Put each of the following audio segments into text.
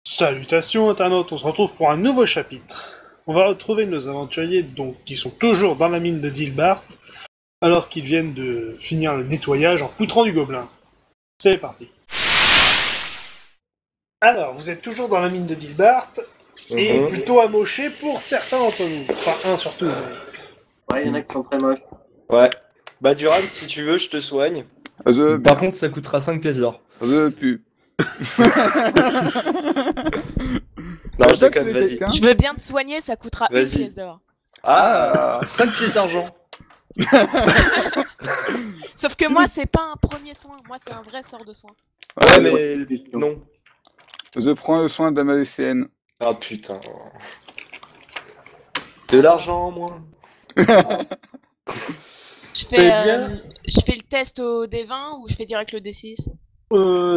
Salutations internautes, on se retrouve pour un nouveau chapitre. On va retrouver nos aventuriers donc, qui sont toujours dans la mine de Dilbart, alors qu'ils viennent de finir le nettoyage en poutrant du gobelin. C'est parti. Alors, vous êtes toujours dans la mine de Dilbart, et plutôt amoché pour certains d'entre vous. Enfin, un surtout. Mais... Ouais, il y en a qui sont très moches. Ouais. Bah Duran, si tu veux, je te soigne. Par contre, ça coûtera 5 pièces d'or. Pu. Non, je déconne, vas-y. Je veux bien te soigner, ça coûtera une Vas-y. pièce d'or. Ah, 5 pièces d'argent. Sauf que moi, c'est pas un premier soin, moi, c'est un vrai sort de soin. Ouais, mais non. Je prends le soin de ma lycéenne. Ah putain. De l'argent en moins. Je Eh fais, bien. je fais le test au D20 ou je fais direct le D6?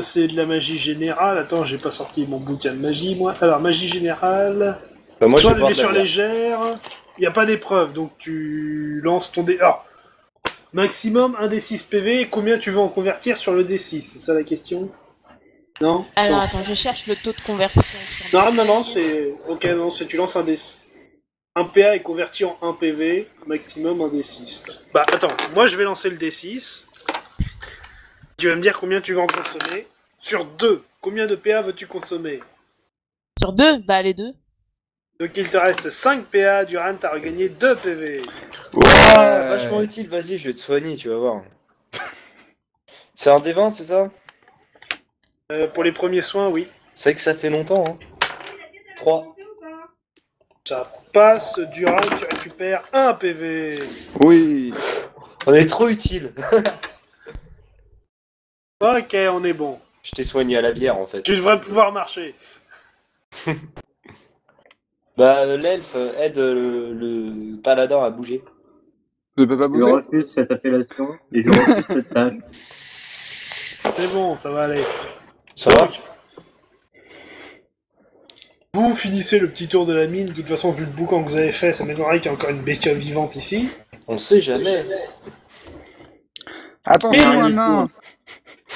C'est de la magie générale. Attends, j'ai pas sorti mon bouquin de magie, moi. Alors, magie générale... Bah moi, Soit je de vais blessure voir légère, il n'y a pas d'épreuve, donc tu lances ton dé... Alors, maximum 1 D6 PV, combien tu veux en convertir sur le D6, c'est ça la question? Non? Alors Non. attends, je cherche le taux de conversion. Non, c'est... Ok, non, c'est tu lances un D... Un PA est converti en 1 PV, maximum 1 D6. Bah, attends, moi je vais lancer le D6. Tu vas me dire combien tu vas en consommer. Sur 2, combien de PA veux-tu consommer? Sur 2? Bah les deux. Donc il te reste 5 PA, Duran, t'as regagné 2 PV. Ah, vachement utile, vas-y, je vais te soigner, tu vas voir. C'est un D20, c'est ça? Pour les premiers soins, oui. C'est vrai que ça fait longtemps, hein. 3. Ça passe, Duran, tu récupères 1 PV. Oui. On est trop utile. Ok, on est bon. Je t'ai soigné à la bière, en fait. Tu devrais pouvoir marcher. Bah, l'elfe aide le paladin à bouger. Je peux pas Je bouger. refuse cette appellation et je refuse cette tâche. C'est bon, ça va aller. Ça va? Vous finissez le petit tour de la mine. De toute façon, vu le boucan que vous avez fait, ça m'étonnerait qu'il y ait encore une bestiole vivante ici. On sait jamais. Attention, Mais- nain.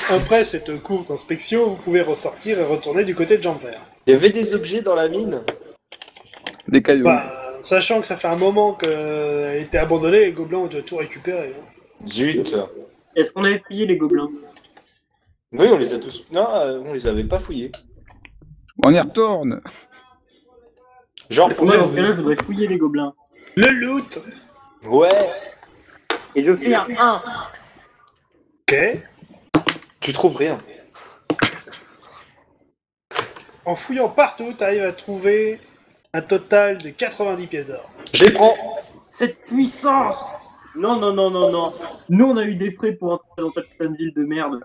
Après cette courte inspection, vous pouvez ressortir et retourner du côté de Jumper. Il y avait des objets dans la mine? Des cailloux. Bah, sachant que ça fait un moment qu'elle a été abandonnée, les gobelins ont déjà tout récupéré. Zut. Est-ce qu'on avait fouillé les gobelins? Oui, on les a tous... Non, on les avait pas fouillés. On y retourne. Genre, Moi, dans ce cas-là, je voudrais fouiller les gobelins. Le loot. Ouais. Et je fais un 1. Ok. Tu trouves rien. En fouillant partout, t'arrives à trouver un total de 90 pièces d'or. Je les prends. Cette puissance! Non, non, non, non, non. Nous, on a eu des frais pour entrer dans cette putain de ville de merde.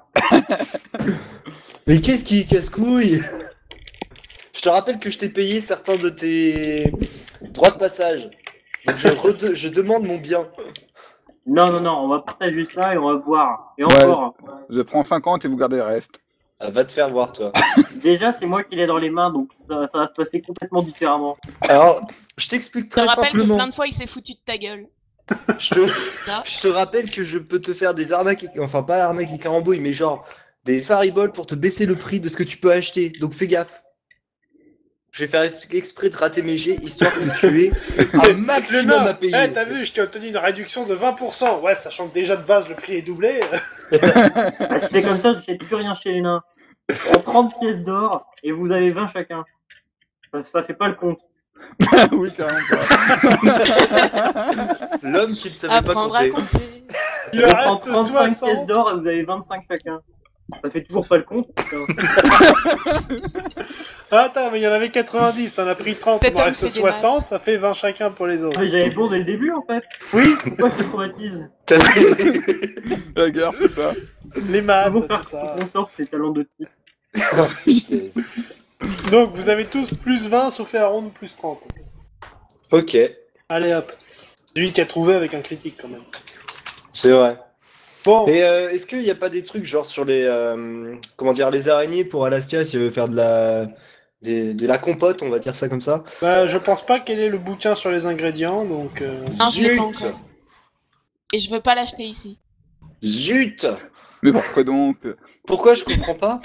Mais qu'est-ce qui casse-couille? Je te rappelle que je t'ai payé certains de tes droits de passage. Donc je demande mon bien. Non, non, non, on va partager ça et on va voir. Et Ouais. encore. Je prends 50 et vous gardez le reste. Ah, va te faire voir, toi. Déjà, c'est moi qui l'ai dans les mains, donc ça va se passer complètement différemment. Alors, je t'explique Je te très rappelle que simplement. plein de fois, il s'est foutu de ta gueule. Je te rappelle que je peux te faire des arnaques, enfin pas arnaques et carambouilles, mais genre des fariboles pour te baisser le prix de ce que tu peux acheter. Donc fais gaffe. Je vais faire exprès de rater mes jets, histoire que tu aies un maximum à payer. Eh, t'as vu, je t'ai obtenu une réduction de 20%. Ouais, sachant que déjà de base, le prix est doublé. Ah, si c'est comme ça, je fais plus rien chez les nains. En 30 pièces d'or et vous avez 20 chacun. Ça fait pas le compte. Oui, carrément pas. L'homme qui ne savait pas Apprendre à compter. compter. Il Je en prends reste 35 pièces 60. d'or et vous avez 25 chacun. Ça fait toujours pas le compte. Putain. Attends, mais il y en avait 90, t'en as pris 30, il Cet m'en homme reste fait des 60, ça fait 20 chacun pour les autres. Mais j'avais bon dès le début en fait. Oui, Pourquoi je me traumatise? La guerre, tout ça. les maths, Faut faire tout ça. confiance à ces talents d'autiste. Donc, vous avez tous plus 20, sauf Aaron, plus 30. Ok, Allez hop. Celui qui a trouvé avec un critique quand même. c'est vrai. Bon, Et est-ce qu'il n'y a pas des trucs genre sur les comment dire les araignées pour Alaska si elle veut faire de la compote, on va dire ça comme ça? bah, je pense pas qu'elle ait le bouquin sur les ingrédients, donc... Non, je l'ai Zut. pas encore. Et je veux pas l'acheter ici. Zut. Mais pourquoi donc? Pourquoi je comprends pas?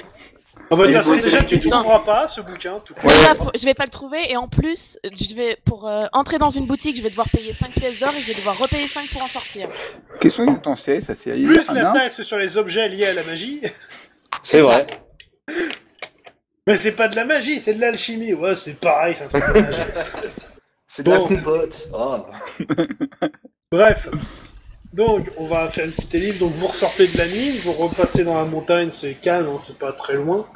Ah bah, de Et toute façon, vous- déjà, tu ne Non. trouveras pas ce bouquin, tout court. Déjà, je vais pas le trouver et en plus, je vais pour entrer dans une boutique, je vais devoir payer 5 pièces d'or et je vais devoir repayer 5 pour en sortir. Question d'utensile, ça c'est Plus un la nain. taxe sur les objets liés à la magie. C'est vrai. Mais c'est pas de la magie, c'est de l'alchimie. Ouais, c'est pareil, c'est un truc de magie. C'est de la Bon. compote. Ah. Bref. Donc, on va faire une petite ellipse. Donc, vous ressortez de la mine, vous repassez dans la montagne, c'est calme, hein, c'est pas très loin.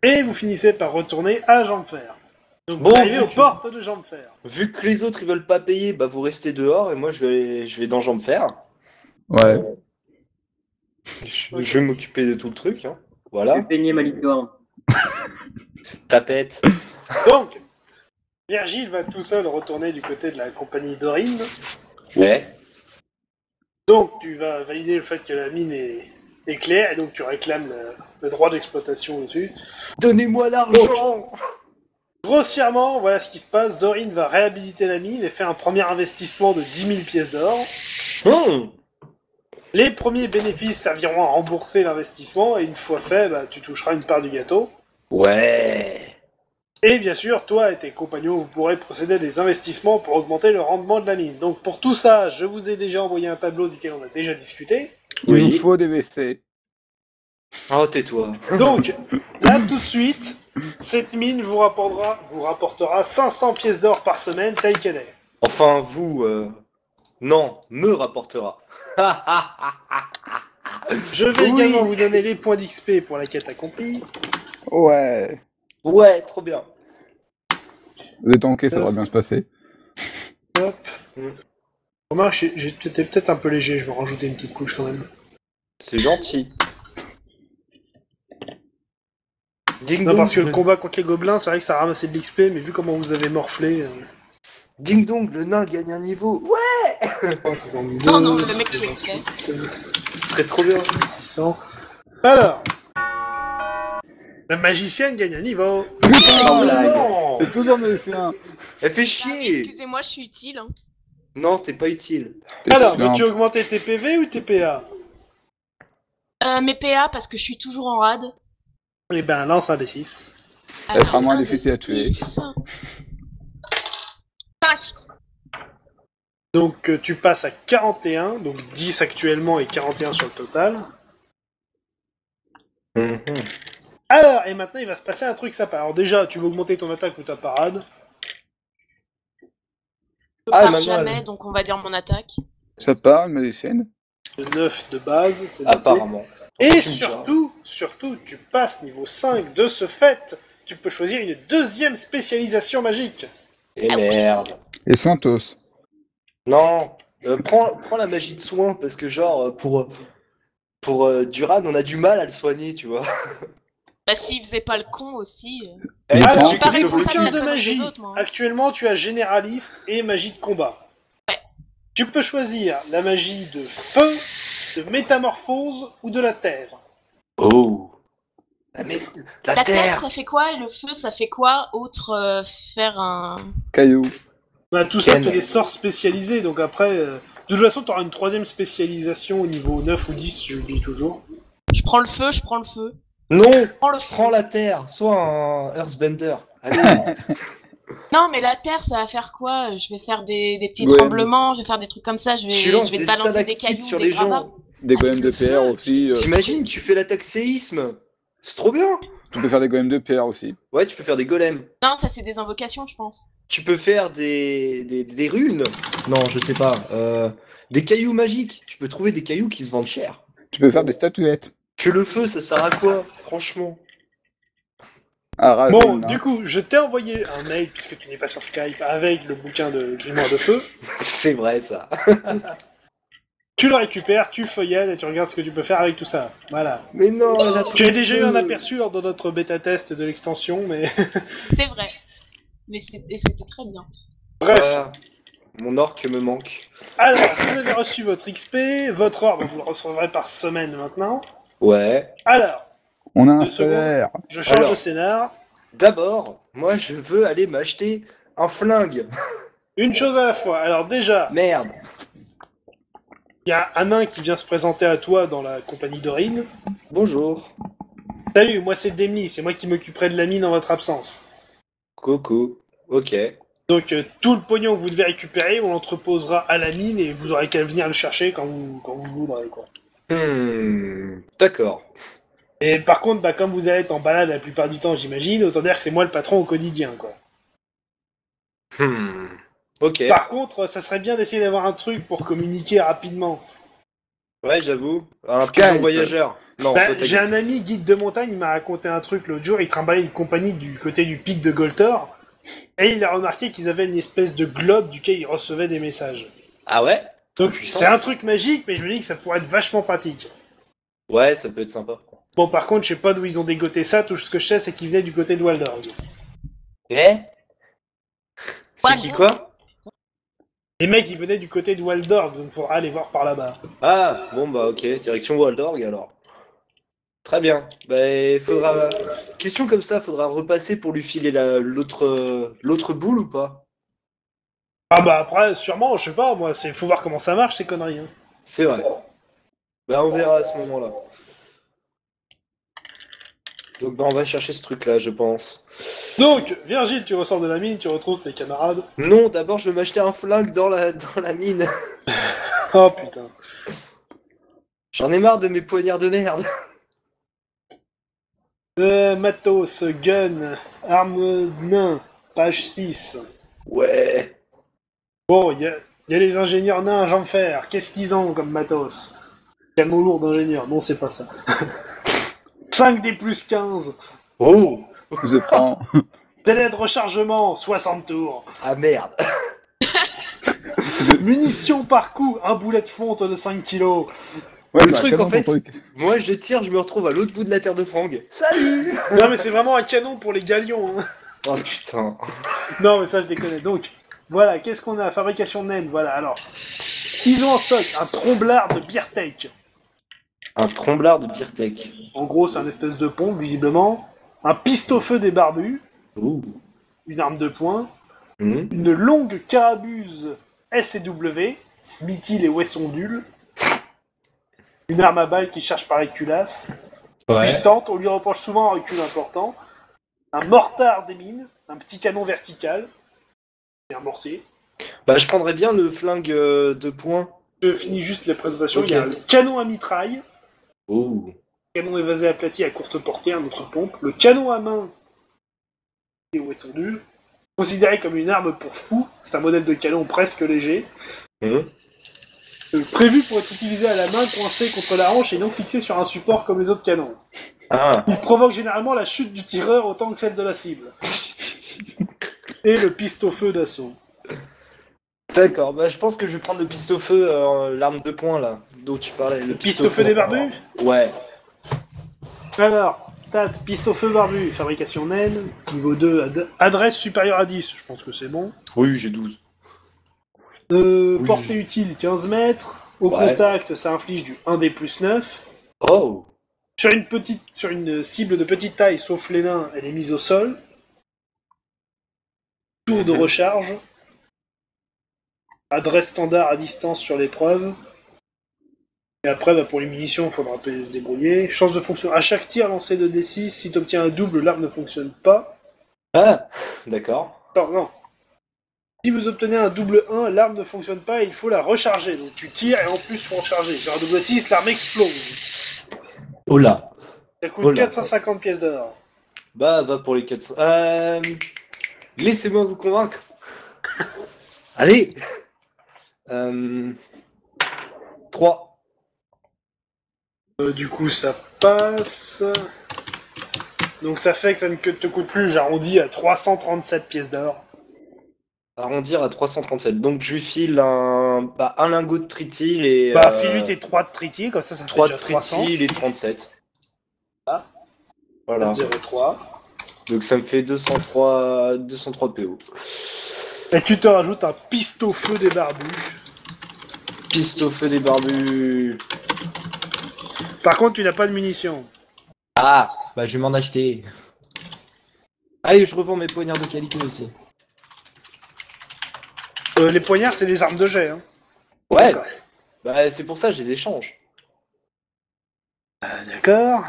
Et vous finissez par retourner à Jambes-Fer. Donc, Bon, vous arrivez aux ok. portes de Jambes-Fer. Vu que les autres ils veulent pas payer, bah vous restez dehors et moi je vais dans Jambes Fer. Ouais. Je vais m'occuper de tout le truc. Hein. Voilà. Je vais peigner ma licorne. Tapette. Donc, Virgile va tout seul retourner du côté de la compagnie Dorine. Ouais. Donc, tu vas valider le fait que la mine est claire, et donc tu réclames le droit d'exploitation dessus. Donnez-moi l'argent. Grossièrement, voilà ce qui se passe. Dorine va réhabiliter la mine et faire un premier investissement de 10 000 pièces d'or. Les premiers bénéfices serviront à rembourser l'investissement, et une fois fait, bah, tu toucheras une part du gâteau. Ouais. Et bien sûr, toi et tes compagnons, vous pourrez procéder à des investissements pour augmenter le rendement de la mine. Donc pour tout ça, je vous ai déjà envoyé un tableau duquel on a déjà discuté. Il Oui. nous faut des WC. Oh tais-toi. Donc, là tout de suite, cette mine vous rapportera 500 pièces d'or par semaine, telle qu'elle est. Enfin vous, non, me rapportera. Je vais Oui. également vous donner les points d'XP pour la quête accomplie. Ouais. Ouais, trop bien. Vous êtes tanké, ça devrait bien se passer. Hop. Remarque, j'étais peut-être un peu léger, je vais rajouter une petite couche quand même. C'est gentil. Ding Non, dong, parce que le combat contre les gobelins, c'est vrai que ça a ramassé de l'XP, mais vu comment vous avez morflé... Ding dong, le nain gagne un niveau. Ouais, Non, non, le mec qui explique. ce serait trop bien. 600. Alors, la magicienne gagne un niveau. Oh blague. C'est toujours médecin. Elle fait chier. Excusez-moi, je suis utile. Hein. Non, t'es pas utile. Alors, veux-tu augmenter tes PV ou tes PA? Mes PA, parce que je suis toujours en rade. Eh ben, lance un des 6. Elle sera moins difficile à tuer. 5. Donc, tu passes à 41, donc 10 actuellement et 41 sur le total. Alors, et maintenant, il va se passer un truc sympa. Alors déjà, tu veux augmenter ton attaque ou ta parade. Je Ah, pars maintenant, jamais, elle- donc on va dire mon attaque. Ça parle, magicienne. De 9 de base, c'est noté. Apparemment. Et Tu me surtout, tu passes niveau 5. De ce fait, tu peux choisir une deuxième spécialisation magique. Et merde. Et Santos. Non. Prends la magie de soin parce que genre pour Duran on a du mal à le soigner, tu vois. Bah, s'il faisait pas le con aussi. Elle, Ah, c'est non. celui Pas qui sauve le responsable Bouquin cul. de la magie. connerie des autres, moi, hein. Actuellement, tu as généraliste et magie de combat. Ouais. Tu peux choisir la magie de feu, de métamorphose ou de la terre. Oh. La La terre, terre. ça fait quoi? Et le feu, ça fait quoi? Autre faire un... Caillou. Bah, tout ça, Ken. c'est des sorts spécialisés, donc après... de toute façon, tu auras une troisième spécialisation au niveau 9 ou 10, je l'oublie toujours. Je prends le feu, je prends le feu. Non. Je prends le feu. Prends la terre. Sois un Earthbender. Allez. Non, mais la terre, ça va faire quoi? Je vais faire des petits Ouais. tremblements, je vais faire des trucs comme ça, je Tu vais, lances je vais des te balancer des stalactites cailloux, sur des les gravats. gens. Des golems de le pierre feu. aussi. T'imagines, tu fais l'attaque séisme. C'est trop bien. Tu peux faire des golems de pierre aussi. Ouais, tu peux faire des golems. Non, ça c'est des invocations, je pense. Tu peux faire des runes. Non, je sais pas. Des cailloux magiques. Tu peux trouver des cailloux qui se vendent cher. Tu peux faire des statuettes. Que le feu, ça sert à quoi, franchement? Ah, raser Bon, le nain. du coup, je t'ai envoyé un mail, puisque tu n'es pas sur Skype, avec le bouquin de Grimoire de Feu. C'est vrai, ça. Tu le récupères, tu feuillettes et tu regardes ce que tu peux faire avec tout ça. Voilà. Mais non, elle a Tu as déjà eu un aperçu lors de notre bêta-test de l'extension, mais... C'est vrai. Mais c'était très bien. Bref. Voilà. Mon orc me manque. Alors, vous avez reçu votre XP, votre ordre, vous le recevrez par semaine maintenant. Ouais. Alors, On a un 2 secondes. salaire. je change Alors. de scénar. D'abord, moi, je veux aller m'acheter un flingue. Une chose à la fois. Alors déjà, Merde. il y a un nain qui vient se présenter à toi dans la compagnie d'Orine. Bonjour. Salut, moi c'est Demi, c'est moi qui m'occuperai de la mine en votre absence. Coco. Ok. Donc tout le pognon que vous devez récupérer, on l'entreposera à la mine et vous aurez qu'à venir le chercher quand vous voudrez, quoi. D'accord. Et par contre, bah, comme vous allez être en balade la plupart du temps, j'imagine, autant dire que c'est moi le patron au quotidien, quoi. Ok. Par contre, ça serait bien d'essayer d'avoir un truc pour communiquer rapidement. Ouais, j'avoue. Un Skype. pigeon voyageur. Non, Bah, toi, t'as j'ai un ami guide de montagne, il m'a raconté un truc l'autre jour, il trimballait une compagnie du côté du pic de Goltor, et il a remarqué qu'ils avaient une espèce de globe duquel ils recevaient des messages. Ah ouais? Donc Puissant. c'est un truc magique, mais je me dis que ça pourrait être vachement pratique. Ouais, ça peut être sympa. Bon, par contre, je sais pas d'où ils ont dégoté ça, tout ce que je sais, c'est qu'ils venaient du côté de Waldorg. Eh? C'est qui quoi? Les mecs, ils venaient du côté de Waldorg, donc faudra aller voir par là-bas. Ah, bon bah ok, direction Waldorg alors. Très bien. Bah faudra... Question comme ça, faudra repasser pour lui filer l'autre boule ou pas? Ah bah après, sûrement, je sais pas, moi, faut voir comment ça marche, ces conneries. Hein. C'est vrai. Bah on verra à ce moment-là. Donc bah on va chercher ce truc-là, je pense. Donc, Virgile, tu ressors de la mine, tu retrouves tes camarades. Non, d'abord je vais m'acheter un flingue dans la mine. Oh putain. J'en ai marre de mes poignards de merde. Matos, gun, arme nain, page 6. Ouais. Bon, y a les ingénieurs nains à jambes fer. Qu'est-ce qu'ils ont comme matos? Canon lourd d'ingénieur. Non, c'est pas ça. 5 des plus 15. Oh. Je prends. Délai de rechargement, 60 tours. Ah merde. Munitions par coup, un boulet de fonte de 5 kilos. Ouais, Le c'est un truc, canon, en fait, ton truc. Moi je tire, je me retrouve à l'autre bout de la terre de Fang. Salut. Non, mais c'est vraiment un canon pour les galions. Hein. Oh putain. Non, mais ça, je déconne. Donc, voilà, qu'est-ce qu'on a? Fabrication naine, voilà. Alors, ils ont en stock un tromblard de Beertech. Un tromblard de Beertech. En gros, c'est un espèce de pompe, visiblement. Un piste-au-feu des barbus. Ouh. Une arme de poing. Mhm. Une longue carabuse S&W, Smithy les Wessondules. Une arme à balles qui charge par les culasses. Puissante, on lui reproche souvent un recul important. Un mortard des mines, un petit canon vertical. Et un mortier. Bah je prendrais bien le flingue de poing. Je finis juste la présentation. Ok. Il y a le canon à mitraille. Ouh. Canon évasé aplati à courte portée, un autre pompe. Le canon à main et Wessondules. Considéré comme une arme pour fou, c'est un modèle de canon presque léger. Mhm. Prévu pour être utilisé à la main, coincé contre la hanche et non fixé sur un support comme les autres canons. Ah. Il provoque généralement la chute du tireur autant que celle de la cible. Et le piste-au-feu d'assaut. D'accord, bah je pense que je vais prendre le piste-au-feu, l'arme de poing là, dont tu parlais. Le Piste-au-feu des barbus? Ouais. Alors, stat, piste-au-feu barbu, fabrication naine, niveau 2, adresse supérieure à 10, je pense que c'est bon. Oui, j'ai 12. Oui. Portée utile 15 mètres, au Ouais. contact ça inflige du 1D plus 9. Oh. Sur une cible de petite taille, sauf les nains, elle est mise au sol. Tour de recharge. Adresse standard à distance sur l'épreuve. Et après, bah, pour les munitions, il faudra se débrouiller. Chance de fonction. À chaque tir lancé de D6, si tu obtiens un double, l'arme ne fonctionne pas. Ah, d'accord. Attends, non. Si vous obtenez un double 1, l'arme ne fonctionne pas et il faut la recharger. Donc tu tires et en plus, il faut recharger. Sur un double 6, l'arme explose. Oh là. Ça coûte Oh là. 450 pièces d'or. Bah, va pour les 400. Laissez-moi vous convaincre. Allez. 3. Du coup, ça passe. Donc ça fait que ça ne te coûte plus, j'arrondis à 337 pièces d'or. Arrondir à 337. Donc je lui file un lingot de tritil et... Bah, file-lui tes 3 de tritier, comme ça fait 3 de déjà 300. tritil et 37. Ah. Voilà. 0,3. Donc ça me fait 203 PO. Et tu te rajoutes un piste-au-feu des barbus. Piste au feu des barbus. Par contre, tu n'as pas de munitions. Ah, bah je vais m'en acheter. Allez, je revends mes poignards de qualité aussi. Les poignards, c'est des armes de jet. Hein. Ouais, D'accord. bah c'est pour ça que je les échange. D'accord.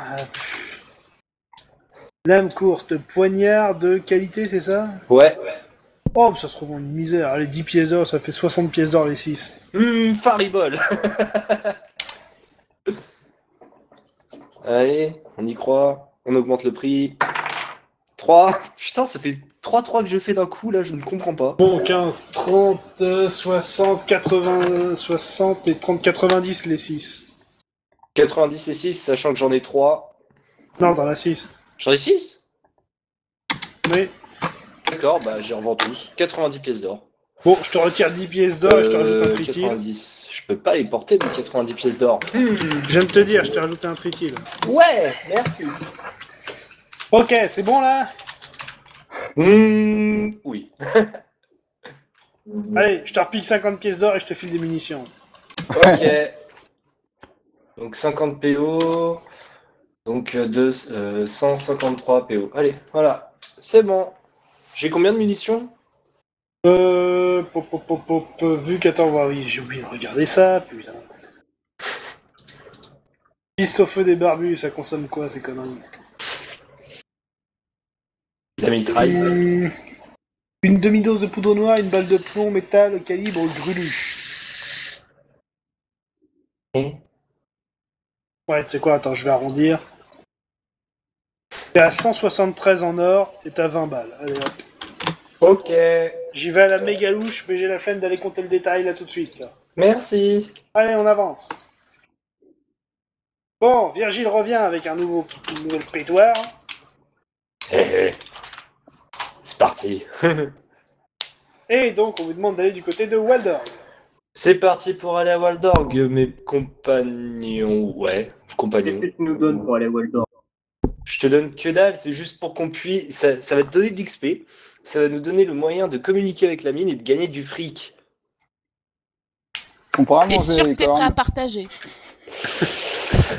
Lame courte, poignard de qualité, c'est ça? Ouais. Oh, ça se trouve en une misère. Allez, 10 pièces d'or, ça fait 60 pièces d'or les 6. Faribol. Allez, on y croit. On augmente le prix. 3. Putain, ça fait 3-3 que je fais d'un coup, là, je ne comprends pas. Bon, 15, 30, 60, 80, 60 et 30, 90 les 6. 90 et 6, sachant que j'en ai 3. Non, dans la 6. J'en ai 6? Oui. D'accord, bah j'y revends tous. 90 pièces d'or. Bon, je te retire 10 pièces d'or et je te rajoute un tritil. 90. Je peux pas les porter, mes 90 pièces d'or. Je viens de te dire, je t'ai rajouté un tritil. Ouais, merci. Ok, c'est bon là? Oui. Allez, je te repique 50 pièces d'or et je te file des munitions. Ok. Donc 50 PO. Donc 153 PO. Allez, voilà. C'est bon. J'ai combien de munitions? Vu qu'attends, oui, j'ai oublié de regarder ça, putain. Piste au feu des barbus, ça consomme quoi ces conneries? La mitraille. Une demi-dose de poudre noire, une balle de plomb, métal, calibre grulu. Ouais, tu sais quoi, attends, je vais arrondir. T'es à 173 en or et t'as 20 balles. Allez hop. Ok. J'y vais à la méga louche, mais j'ai la flemme d'aller compter le détail là tout de suite. Là. Merci. Allez, on avance. Bon, Virgile revient avec une nouvelle pétoire. C'est parti. Et donc, on vous demande d'aller du côté de Waldorf. C'est parti pour aller à Waldorg, mes compagnons. Ouais, Qu'est-ce compagnons. que tu nous donnes pour aller à Waldorf? Je te donne que dalle, c'est juste pour qu'on puisse. Ça va te donner de l'XP, ça va nous donner le moyen de communiquer avec la mine et de gagner du fric. On pourra T'es manger sûr que les t'es prêt à cornes. partager?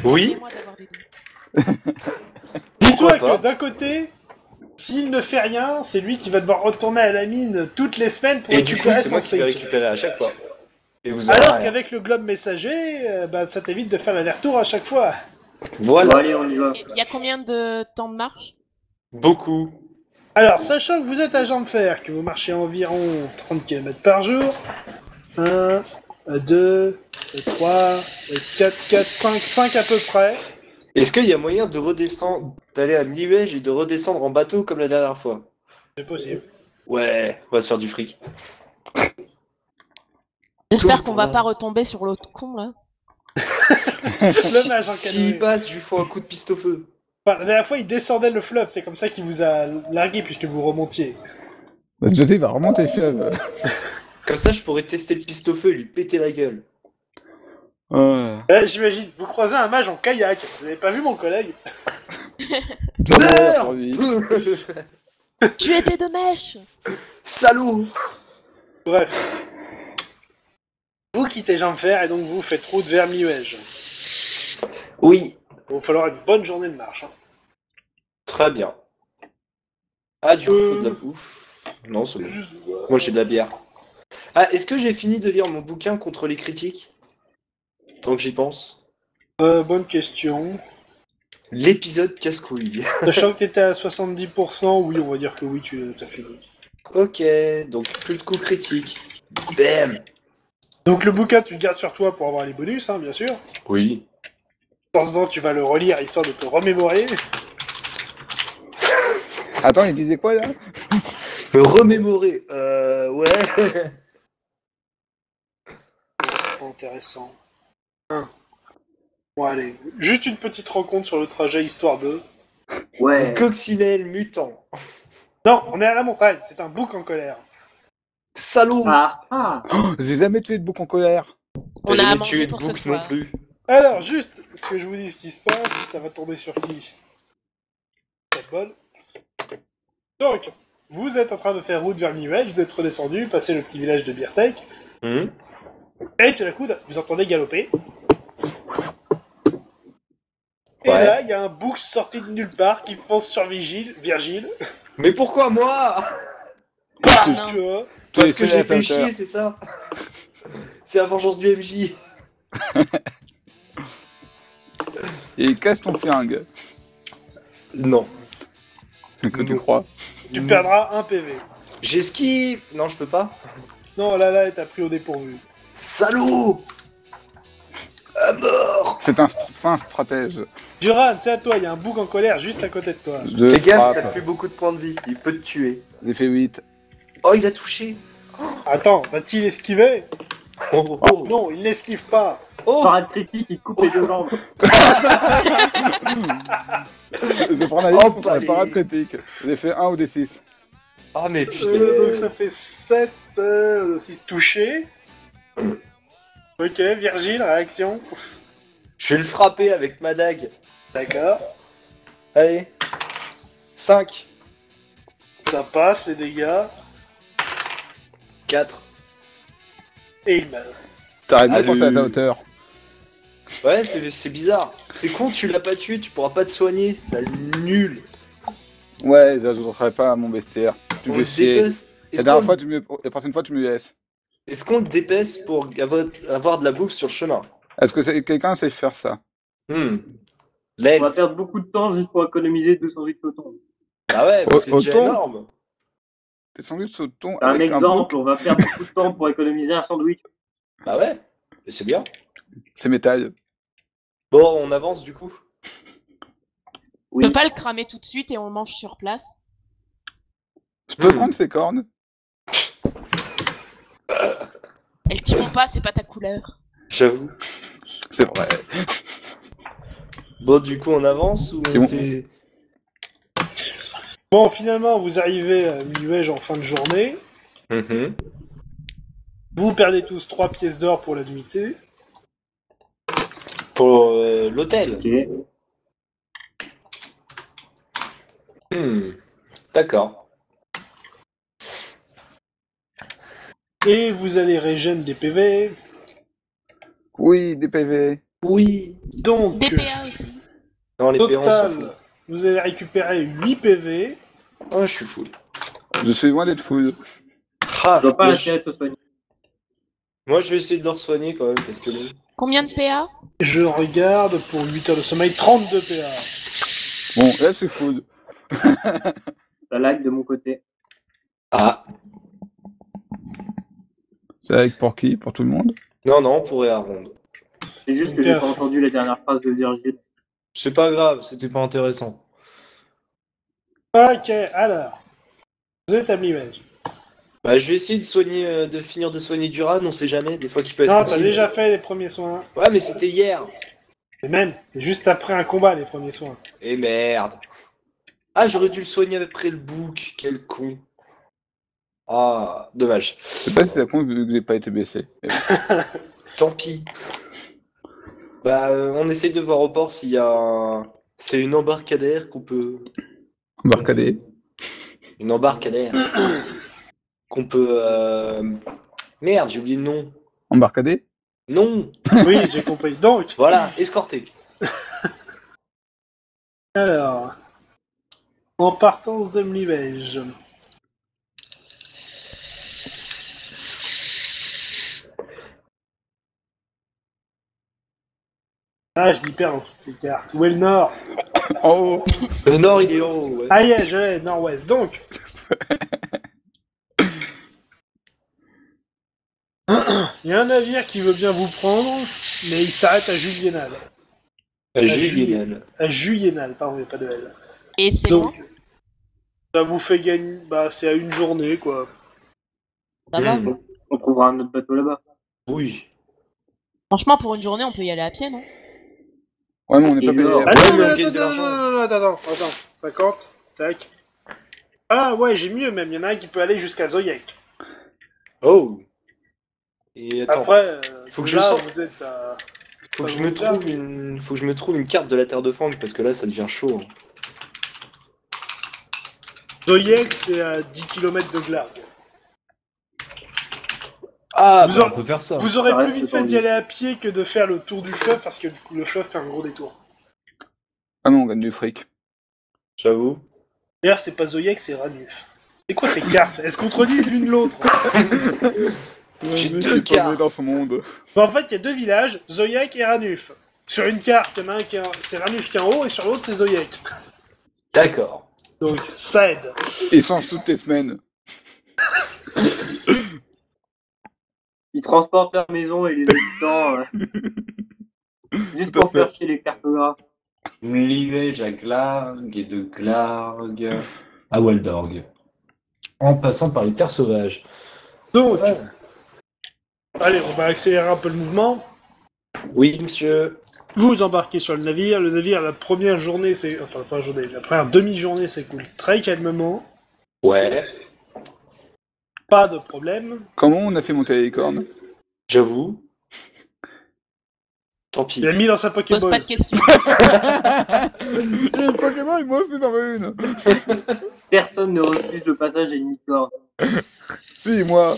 Oui. Moi d'avoir des doutes. Dis-toi Pourquoi pas que d'un côté, s'il ne fait rien, c'est lui qui va devoir retourner à la mine toutes les semaines pour Et du coup, récupérer c'est son moi qui vais fric. récupérer à chaque fois. Et vous aurez Alors rien. qu'avec le globe messager, bah, ça t'évite de faire l'aller-retour à chaque fois. Bon, Voilà. allez, on y va. Il y a combien de temps de marche? Beaucoup. Alors, sachant que vous êtes agent de fer, que vous marchez environ 30 km par jour, 1, 2, 3, 4, 5 à peu près. Est-ce qu'il y a moyen de redescendre, d'aller à Liège et de redescendre en bateau comme la dernière fois? C'est possible. Ouais, on va se faire du fric. J'espère Tout qu'on le va temps. pas retomber sur l'autre con là. Le mage en S'il canoë. passe, je lui fous un coup de piste au feu. Enfin, la dernière fois, il descendait le fleuve, c'est comme ça qu'il vous a largué puisque vous remontiez. Bah, ce jeté, il va remonter le fleuve. Comme ça, je pourrais tester le piste au feu et lui péter la gueule. J'imagine, vous croisez un mage en kayak. Vous avez pas vu mon collègue? Tu vas mourir pour lui. Tu étais de mèche! Salaud! Bref. Vous quittez Jean de Fer et donc vous faites route vers Miouège. Oui, Il va falloir une bonne journée de marche. Hein. très bien. Ah, du coup, faut de la bouffe. Non, c'est bon. Moi, j'ai de la bière. Ah, est-ce que j'ai fini de lire mon bouquin contre les critiques? Tant que j'y pense. Bonne question. L'épisode casse-couille. Sachant que t'étais à 70%, oui, on va dire que oui, tu as fait. Ok, donc plus de coups critiques. Bam! Donc le bouquin, tu le gardes sur toi pour avoir les bonus, hein, bien sûr. Oui. De temps en temps, tu vas le relire histoire de te remémorer. Attends, il disait quoi là? Me remémorer. Ouais. Intéressant. Bon, allez. Juste une petite rencontre sur le trajet, histoire de... Ouais. Coccinelle mutant. Non, on est à la montagne, c'est un bouc en colère. Salaud! Ah. Oh, j'ai jamais tué de bouc en colère. On T'as a à jamais manger tué de pour ce bouc non soir. plus. Alors, juste, ce que je vous dis ce qui se passe, ça va tomber sur qui? Pas de bol. Donc, vous êtes en train de faire route vers Miouège, vous êtes redescendu, passé le petit village de Birtek, et tout d'un coup, vous entendez galoper. Et Ouais. là, il y a un bouc sorti de nulle part qui fonce sur Virgile. Mais pourquoi moi? Parce non. que... Tu es Parce que j'ai fait flatteur. chier, c'est ça? C'est la vengeance du MJ. Et cache ton flingue. Non. Que tu crois. Tu perdras un PV. J'esquive. Non, je peux pas. Non, là, t'as pris au dépourvu. Salaud. À mort. C'est un fin stratège. Duran, c'est à toi, il y a un bouc en colère juste à côté de toi. Je Fais gaffe, t'as frappe. plus beaucoup de points de vie. Il peut te tuer. J'ai fait 8. Oh, il a touché. Attends, va-t-il esquiver? Oh, oh, oh. Non, il n'esquive pas. Oh. Parade critique, il coupe les deux jambes. Je prends la Oh, ligne contre la allez. parade critique. J'ai fait 1 ou des 6. Ah, mais putain. Donc ça fait 7 touchés. Ok, Virgile, réaction. Je vais le frapper avec ma dague. D'accord. Allez. 5. Ça passe, les dégâts. 4. Et il meurt. T'arrêtes de Allez. penser à ta hauteur. Ouais, c'est bizarre. C'est con, tu l'as pas tué, tu pourras pas te soigner. Sale nul. Ouais, j'ajouterai pas à mon bestiaire. Tu On fais le chier. dépèce. La dernière fois, la prochaine fois, tu me laisses. Est-ce qu'on le dépèce pour avoir de la bouffe sur le chemin? Est-ce que quelqu'un sait faire ça? Hmm. On Lève. va perdre beaucoup de temps juste pour économiser 208 photons. Ah ouais, mais c'est déjà Autant. énorme. Des sandwichs au thon Un avec un exemple, bouc, on va perdre beaucoup de temps pour économiser un sandwich. Bah ouais, et c'est bien. c'est métal. Bon, on avance du coup. On peut pas le cramer tout de suite et on le mange sur place. Je peux Hmm. prendre ses cornes? Elles tireront pas, c'est pas ta couleur. J'avoue. C'est vrai. Bon, du coup, on avance ou C'est on bon. fait... Bon, finalement, vous arrivez à Nuège en fin de journée. Mhm. Vous perdez tous 3 pièces d'or pour la nuitée. Pour l'hôtel. Ok. Hmm. D'accord. Et vous allez régène des PV. Oui, des PV. Oui. Donc, Des PA aussi. Non, les pérons s'en total, foutent. vous allez récupérer 8 PV. Oh, je suis full. Je suis loin d'être full. Ah, Je dois pas mais l'intérêt de te soigner. Moi, je vais essayer de le soigner quand même, parce que... Combien de PA? Je regarde pour 8 heures de sommeil, 32 PA. Bon, là, je suis full. Ça lag de mon côté. Ah. C'est avec pour qui? Pour tout le monde? Non, non, on pourrait arrondir. C'est juste que j'ai pas entendu la dernière phrase de Virgile. C'est pas grave, c'était pas intéressant. Ok, alors. Vous êtes à Nuège. Bah, je vais essayer de soigner, de finir de soigner Duran, on sait jamais, des fois qu'il peut être Non, t'as utile. déjà fait les premiers soins. Ouais, mais c'était hier. Et même, c'est juste après un combat, les premiers soins. Et merde. Ah, j'aurais dû le soigner après le bouc, quel con. Ah, dommage. Je sais pas si ça compte vu que j'ai pas été blessé. Mais bon. Tant pis. Bah, on essaye de voir au port s'il y a un... C'est une embarcadère qu'on peut... Embarcadé. Une embarcadère. Qu'on peut... Merde, j'ai oublié le nom. Embarcadé? Non. Oui, j'ai compris. Donc, Voilà, escorté. alors. En partance de Mlivège. Ah, je m'y perds dans toutes ces cartes. Où est le nord? En haut. Le nord, il est en haut, ouais. Ah, yeah, je l'ai, nord-ouest. Donc. Il y a un navire qui veut bien vous prendre, mais il s'arrête à Julienal. Julienal. À Julienal, pardon, il n'y a pas de L. Et c'est loin? Donc, ça vous fait gagner. Bah, c'est à une journée, quoi. Ça va. Hmm. On trouvera un autre bateau là-bas. Oui. Franchement, pour une journée, on peut y aller à pied, non? Ouais, mais on n'est Et pas payé. nord. Ah Ouais, non, mais on mais gagne de l'argent. non, attends. 50, tac. Ah ouais, j'ai mieux même, il y en a un qui peut aller jusqu'à Zoyek. Oh. Et attends, Après, faut que je là, sorte. vous êtes à... faut que je me trouve une carte de la Terre de Fang, parce que là, ça devient chaud. Zoyek, c'est à 10 km de Glarg. Ah, Vous bah, aurez- on peut faire ça. Vous aurez Ça plus reste vite fait tendu. d'y aller à pied que de faire le tour du fleuve, parce que le fleuve fait un gros détour. Ah non, on gagne du fric. J'avoue. D'ailleurs, c'est pas Zoyek, c'est Ranuf. C'est quoi ces cartes? Elles se contredisent l'une l'autre. J'ai Le mec deux est paumé cartes. dans son monde. Bon, en fait, il y a deux villages, Zoyek et Ranuf. Sur une carte, il y en a un c'est Ranuf qui est en haut, et sur l'autre, c'est Zoyek. D'accord. Donc ça aide. Essence toutes les semaines. Ils transportent leur maison et les habitants juste Tout à pour fait. faire chier les cartographes. Liège à Glarg et de Glarg à Waldorg. En passant par les terres sauvages. Donc, allez, on va accélérer un peu le mouvement. Oui, monsieur. Vous embarquez sur le navire. Le navire, la première journée, enfin pas journée, la première demi-journée s'écoule très calmement. Ouais, Pas de problème. Comment on a fait monter la licorne? j'avoue. Tant pis. Il a mis dans sa Pose Pokéball. pas de questions. Et le Pokémon, moi aussi j'en veux une. Personne ne refuse le passage à une licorne. Si, moi.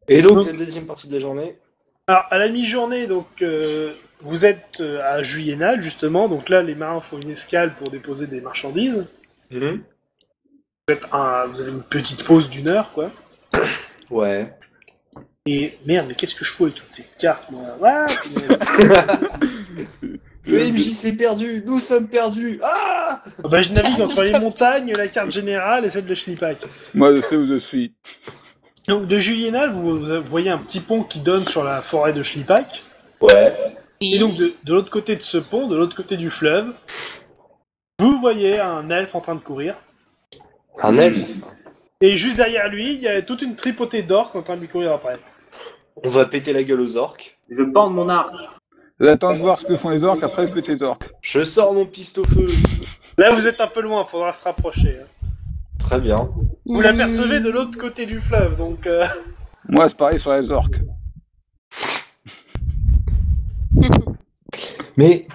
Et donc, Donc- la deuxième partie de la journée. Alors, à la mi-journée, donc, vous êtes à Juyenal, justement. Donc là, les marins font une escale pour déposer des marchandises. Mhm. Vous avez une petite pause d'1 heure, quoi. Ouais. Et merde, mais qu'est-ce que je fous avec toutes ces cartes, moi? Ouais, Le MJ s'est perdu, nous sommes perdus. Ah bah, je navigue entre les montagnes, la carte générale et celle de Schlipak. Moi je sais où je suis. Donc de Juyenal, vous voyez un petit pont qui donne sur la forêt de Schlipak. Ouais. Et donc de l'autre côté de ce pont, de l'autre côté du fleuve, vous voyez un elfe en train de courir. Un elfe. Et juste derrière lui, il y a toute une tripotée d'orques en train de lui courir après. On va péter la gueule aux orques. Je bande mon arc. J'attends de voir ce que font les orques, après je pète les orques. Je sors mon piste-au-feu. Là, vous êtes un peu loin, faudra se rapprocher. Hein. Très bien. Vous l'apercevez de l'autre côté du fleuve, donc... Moi c'est pareil sur les orques. Mais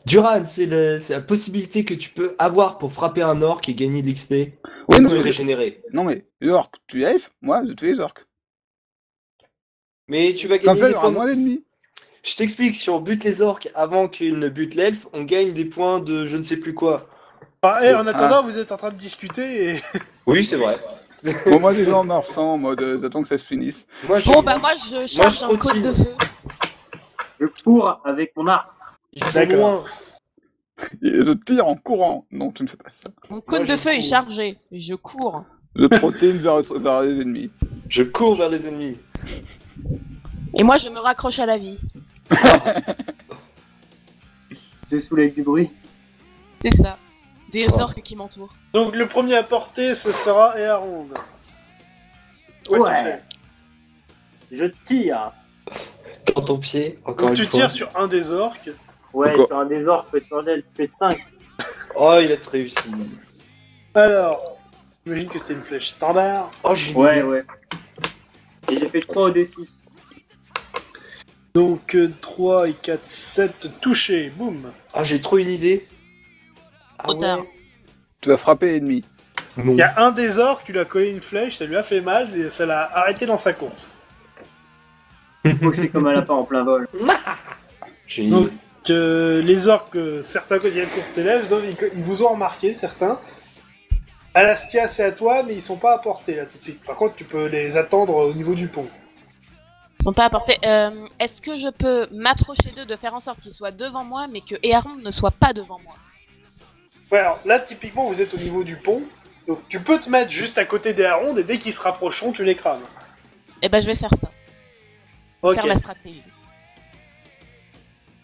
Duran, c'est la possibilité que tu peux avoir pour frapper un orc et gagner de l'XP. Oui, Tu non, peux le mais, régénérer. non mais les orques, tu les elfes, moi je tue les orques. Mais tu vas Comme gagner ça il des y aura points. moins d'ennemis. Je t'explique, si on bute les orques avant qu'ils ne butent l'elfe, on gagne des points de je ne sais plus quoi. Enfin, en attendant, vous êtes en train de discuter et... Oui, c'est vrai. Bon, moi déjà en marchant, en mode j'attends que ça se finisse. Moi, je... Bon, bah moi je charge un côte de feu. Je cours avec mon arc. Ils sont D'accord. loin. Et je tire en courant. Non, tu ne fais pas ça. Mon côte Moi, de je feu est cours. chargé. Je cours. Je trottine vers les ennemis. Je cours vers les ennemis. Et moi je me raccroche à la vie. Je soulève du bruit. C'est ça. Des Oh. orques qui m'entourent. Donc le premier à porter, ce sera Earond. Ouais. Je tire. Dans ton pied, encore Donc une tu fois. tires sur un des orques. Ouais, Encore. sur un des orques, peut changer, elle fait 5. Oh, il a réussi. Alors, j'imagine que c'était une flèche standard. Oh, j'ai Ouais, ouais. Et j'ai fait 3 au D6. Donc 3 et 4, 7, touché, boum. Ah, j'ai trop une idée. Ah Trop tard. ouais. Tu vas frapper l'ennemi. Non. Il y a un des orques, tu lui as collé une flèche, ça lui a fait mal et ça l'a arrêté dans sa course. Fauché comme un lapin en plein vol. J'ai une Donc idée. les orques, certains quand il y a une course d'élèves, donc ils vous ont remarqué, certains. Alastia, c'est à toi, mais ils sont pas à portée là tout de suite. Par contre, tu peux les attendre au niveau du pont. Ils sont pas apportés. Est-ce que je peux m'approcher d'eux, de faire en sorte qu'ils soient devant moi, mais que Earon ne soit pas devant moi? Ouais, alors là, typiquement, vous êtes au niveau du pont. Donc tu peux te mettre juste à côté des Harondes et dès qu'ils se rapprocheront, tu les crames. Eh ben je vais faire ça. Ok. Faire la stratégie.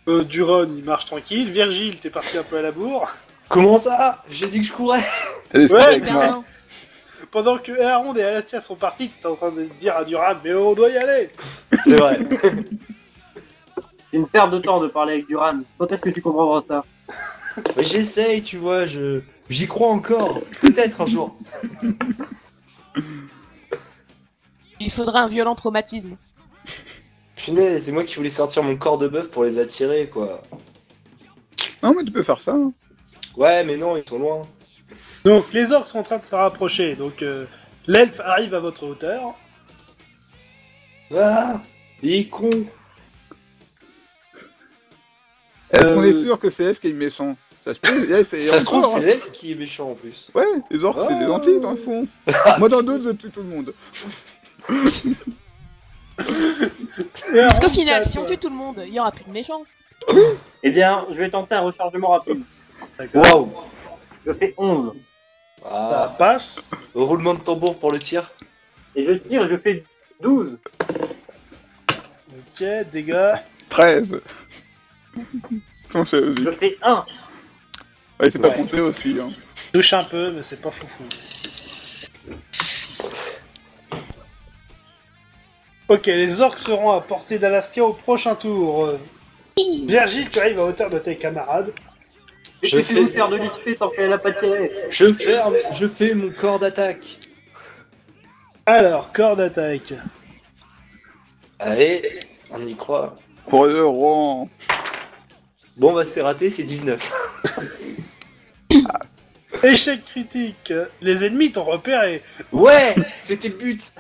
Duron, il marche tranquille. Virgile, t'es parti un peu à la bourre. Comment ça? J'ai dit que je courais. T'as des Ouais, avec moi. Bien. Pendant que Haronde et Alastia sont partis, t'étais en train de dire à Duran, mais on doit y aller. C'est vrai. C'est une perte de temps de parler avec Duran. Quand est-ce que tu comprendras ça? Mais j'essaye, tu vois, j'y crois encore. Peut-être un jour. Il faudra un violent traumatisme. Punaise, c'est moi qui voulais sortir mon corps de bœuf pour les attirer, quoi. Non, mais tu peux faire ça. Hein. Ouais, mais non, ils sont loin. Donc les orques sont en train de se rapprocher. Donc l'elfe arrive à votre hauteur. Ah, il est con. Est-ce qu'on est sûr que c'est F qui est méchant? Ça se peut, F est Ça se trouve, encore, c'est hein. l'elfe qui est méchant en plus. Ouais, les orques c'est des gentils dans le fond. Moi dans d'autres je tue tout le monde. Parce qu'au final, si on tue tout le monde, il y aura plus de méchants. Eh bien, je vais tenter un rechargement rapide. D'accord. Waouh. Je fais 11. Ça Ah. passe. Roulement de tambour pour le tir. Et je tire, je fais 12. Ok, dégâts. 13. Sans Je logique. fais 1. Ouais, c'est pas Ouais. compté aussi. Hein. Touche un peu, mais c'est pas foufou. Ok, les orques seront à portée d'Alastia au prochain tour. Virgile, tu arrives à hauteur de tes camarades. Je Laissez-vous fais- faire de l'XP tant qu'elle a pas tiré. Je fais mon corps d'attaque. Alors, corps d'attaque. Allez, on y croit. Pour eux, Rouen. Bon, bah c'est raté, c'est 19. Échec critique. Les ennemis t'ont repéré. Ouais, c'était le but.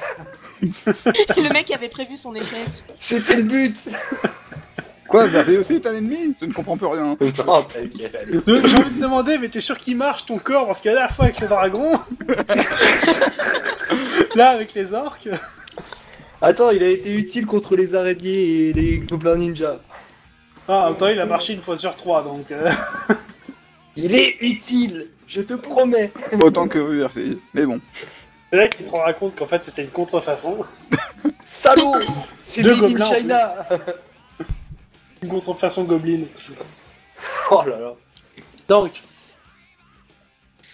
Le mec avait prévu son échec. C'était le but. Quoi, Vervé aussi est un ennemi? Je ne comprends plus rien. Non, ta gueule. Donc, j'ai envie de te demander, mais t'es sûr qu'il marche ton corps? Parce que la dernière fois avec le dragon... Là, avec les orques... Attends, il a été utile contre les araignées et les gobelins ninja. Ah, en même temps, il a marché une fois sur 3, donc... Il est utile, je te promets. Autant que Vervé. Mais bon. C'est là qu'il se rendra compte qu'en fait, c'était une contrefaçon. Salaud. C'est Deux made in gobelins, en China. Une contrefaçon goblin. Oh là là. Donc...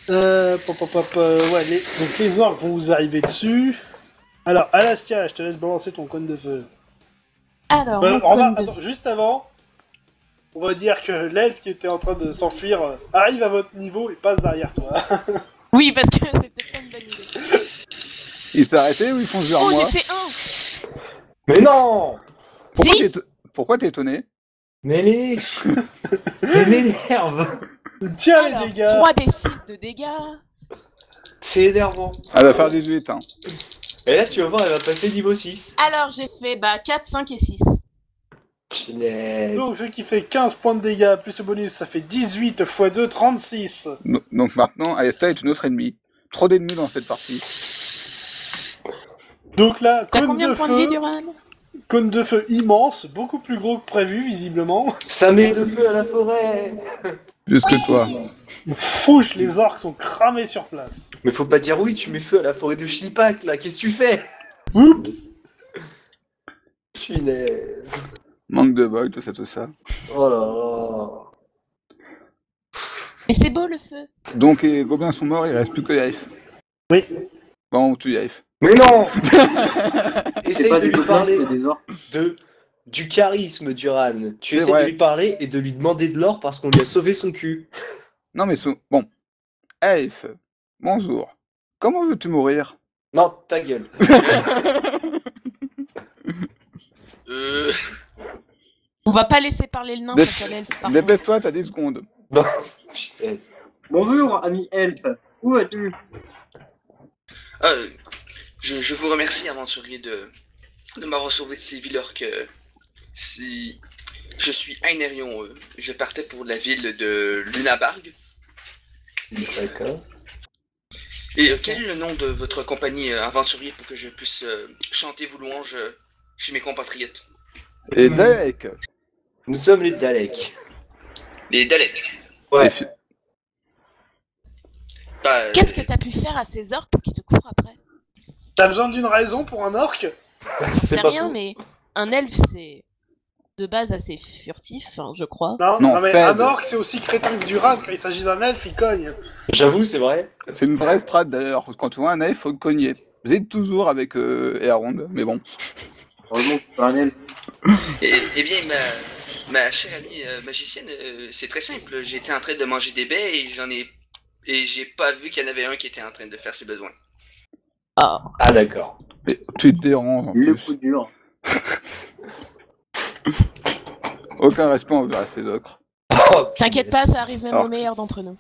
ouais, donc les orques vont vous arriver dessus. Alors, Alastia, je te laisse balancer ton cône de feu. Alors, mon On va, cône de- attends, juste avant, on va dire que l'elfe qui était en train de s'enfuir arrive à votre niveau et passe derrière toi. Oui, parce que c'est peut-être pas une bonne idée. Il s'est arrêté ou il fonce vers Oh, moi? j'ai fait 1. Mais non. Pourquoi Si. Pourquoi t'es étonné? Mais les... Mais m'énerve. Tiens Alors, les dégâts. 3 des 6 de dégâts. C'est énervant. Elle va faire 18, hein. Et là, tu vas voir, elle va passer niveau 6. Alors, j'ai fait 4, 5 et 6. Punaise. Donc ce qui fait 15 points de dégâts plus le bonus, ça fait 18 x 2, 36. Donc maintenant, Alesta est notre ennemi. Trop d'ennemis dans cette partie. Donc là, T'as combien de points de vie, Duran? cône de feu immense, beaucoup plus gros que prévu visiblement. Ça met le feu à la forêt. Plus que toi. Fouche, les orques sont cramés sur place. Mais faut pas dire oui, tu mets feu à la forêt de Chilipac, là. Qu'est-ce que tu fais? Oups. Punaise. Manque de bol, tout ça. Oh là là. Mais c'est beau le feu. Donc les gobelins sont morts, il reste plus que Yaif. Oui. Bon, on tue Yaif. Mais non. C'est Essaye pas de des lui gobelins, parler c'est des orques. du charisme, Duran. Tu C'est essaies vrai. de lui parler et de lui demander de l'or parce qu'on lui a sauvé son cul. Non mais bon. Yaif, bonjour. Comment veux-tu mourir? Non, ta gueule. On va pas laisser parler le nain Dé- contre l'elfe, par contre. Dépêche-toi, t'as 10 secondes. Bon, putain. Bonjour, ami elfe. Où es-tu? Je vous remercie, aventurier, de m'avoir sauvé de ces villes orques. Si je suis Einerion, je partais pour la ville de Lunabarg. D'accord. Et quel est le nom de votre compagnie aventurier pour que je puisse chanter vos louanges chez mes compatriotes? Et Dalek. Nous sommes les Daleks. Les Daleks. Ouais. Les fi- Bah, Qu'est-ce que t'as pu faire à ces orques pour qu'ils te courent après? T'as besoin d'une raison pour un orque? C'est pas rien, faux. mais un elfe, c'est de base assez furtif, je crois. Non, mais faible. un orque c'est aussi crétin que du rat, quand il s'agit d'un elfe, il cogne. J'avoue, c'est vrai. C'est une vraie strat d'ailleurs. Quand tu vois un elfe, faut le cogner. Vous êtes toujours avec Earond, mais bon. Heureusement que tu es un elfe. eh bien, ma chère amie magicienne, c'est très simple. J'étais en train de manger des baies et j'ai pas vu qu'il y en avait un qui était en train de faire ses besoins. Ah. Ah, d'accord. Mais tu te déranges en Le plus. coup dur. Aucun respect envers ces ocres. Oh, T'inquiète pas, ça arrive même Alors au meilleur d'entre nous.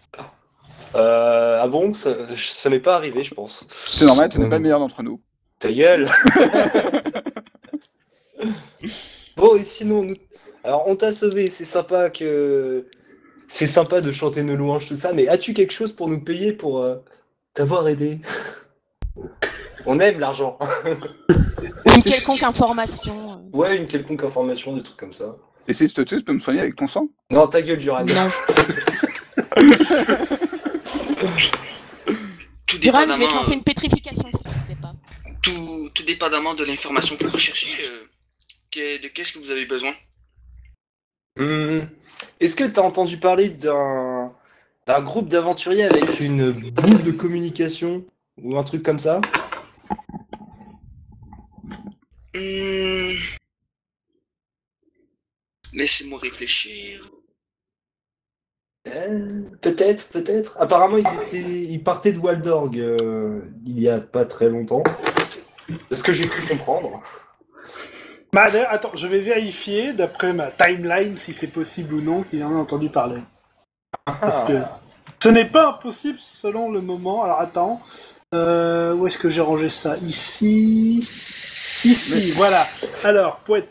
Ah bon, ça m'est pas arrivé, je pense. C'est normal, tu n'es pas le meilleur d'entre nous. Ta gueule. Bon, et sinon, alors on t'a sauvé, c'est sympa que... C'est sympa de chanter nos louanges, tout ça, mais as-tu quelque chose pour nous payer pour t'avoir aidé? On aime l'argent. Une quelconque information. Ouais, une quelconque information, des trucs comme ça. Et si je te tue, je peux me soigner avec ton sang? Non, ta gueule, Duran. Non. Tout Duran, je vais te dépendamment, lancer une pétrification si tu sais pas. tout dépendamment de l'information que vous recherchez, de qu'est-ce que vous avez besoin? Est-ce que t'as entendu parler d'un groupe d'aventuriers avec une boule de communication ou un truc comme ça? Hmm, Laissez-moi réfléchir. Peut-être. Apparemment, ils partaient de Waldorg il y a pas très longtemps. C'est ce que j'ai cru comprendre. Bah, d'ailleurs, attends, je vais vérifier d'après ma timeline si c'est possible ou non qu'il en ait entendu parler. Parce que ce n'est pas impossible selon le moment. Alors attends, où est-ce que j'ai rangé ça? Ici, voilà. Alors, poète.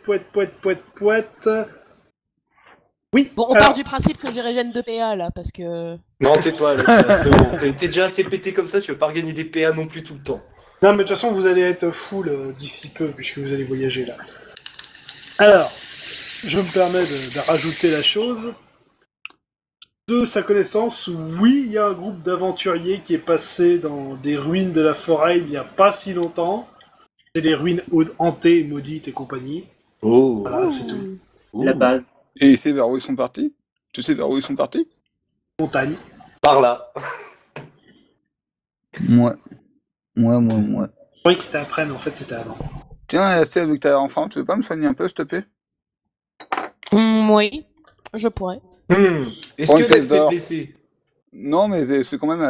Oui. Bon, on alors, part du principe que j'ai régène 2 PA là, parce que. Non, tais-toi, là, c'est bon. T'es déjà assez pété comme ça, tu vas pas regagner des PA non plus tout le temps. Non, mais de toute façon, vous allez être full d'ici peu puisque vous allez voyager là. Alors, je me permets de rajouter la chose. De sa connaissance, oui, il y a un groupe d'aventuriers qui est passé dans des ruines de la forêt il n'y a pas si longtemps. C'est des ruines hantées, maudites et compagnie. Oh. Voilà, c'est tout. La base. Et il sait vers où ils sont partis? Tu sais vers où ils sont partis? Montagne. Par là. Moi. Je croyais que c'était après, mais en fait c'était avant. Tiens, Estelle, vu que t'as enfant, tu veux pas me soigner un peu, s'il te plaît? Oui, je pourrais. Est-ce Prends que une pièce l'elfe est d'or. blessé? Non, mais c'est quand même...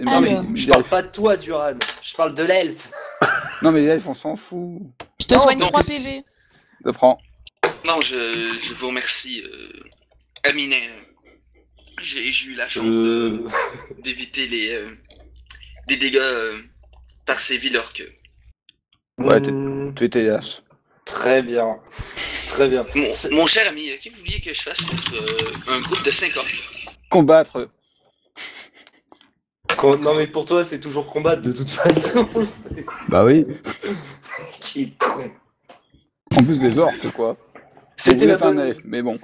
Non, mais Alors. je parle pas de toi, Duran. Je parle de l'elfe. Non, mais les elfes, on s'en fout. Je te Non, soigne non, 3 mais- PV. Je prends. Non, je vous remercie, Aminé. J'ai eu la chance d'éviter les dégâts par ces villes-orques. Ouais, tu étais lâche. Très bien. Très bien. Mon cher ami, qu'est-ce que vous vouliez que je fasse contre un groupe de 5 orques? Combattre. Non, mais pour toi, c'est toujours combattre de toute façon. Bah oui. Qui est con. En plus des orques, quoi. C'était la pas un bonne... elfe, mais bon.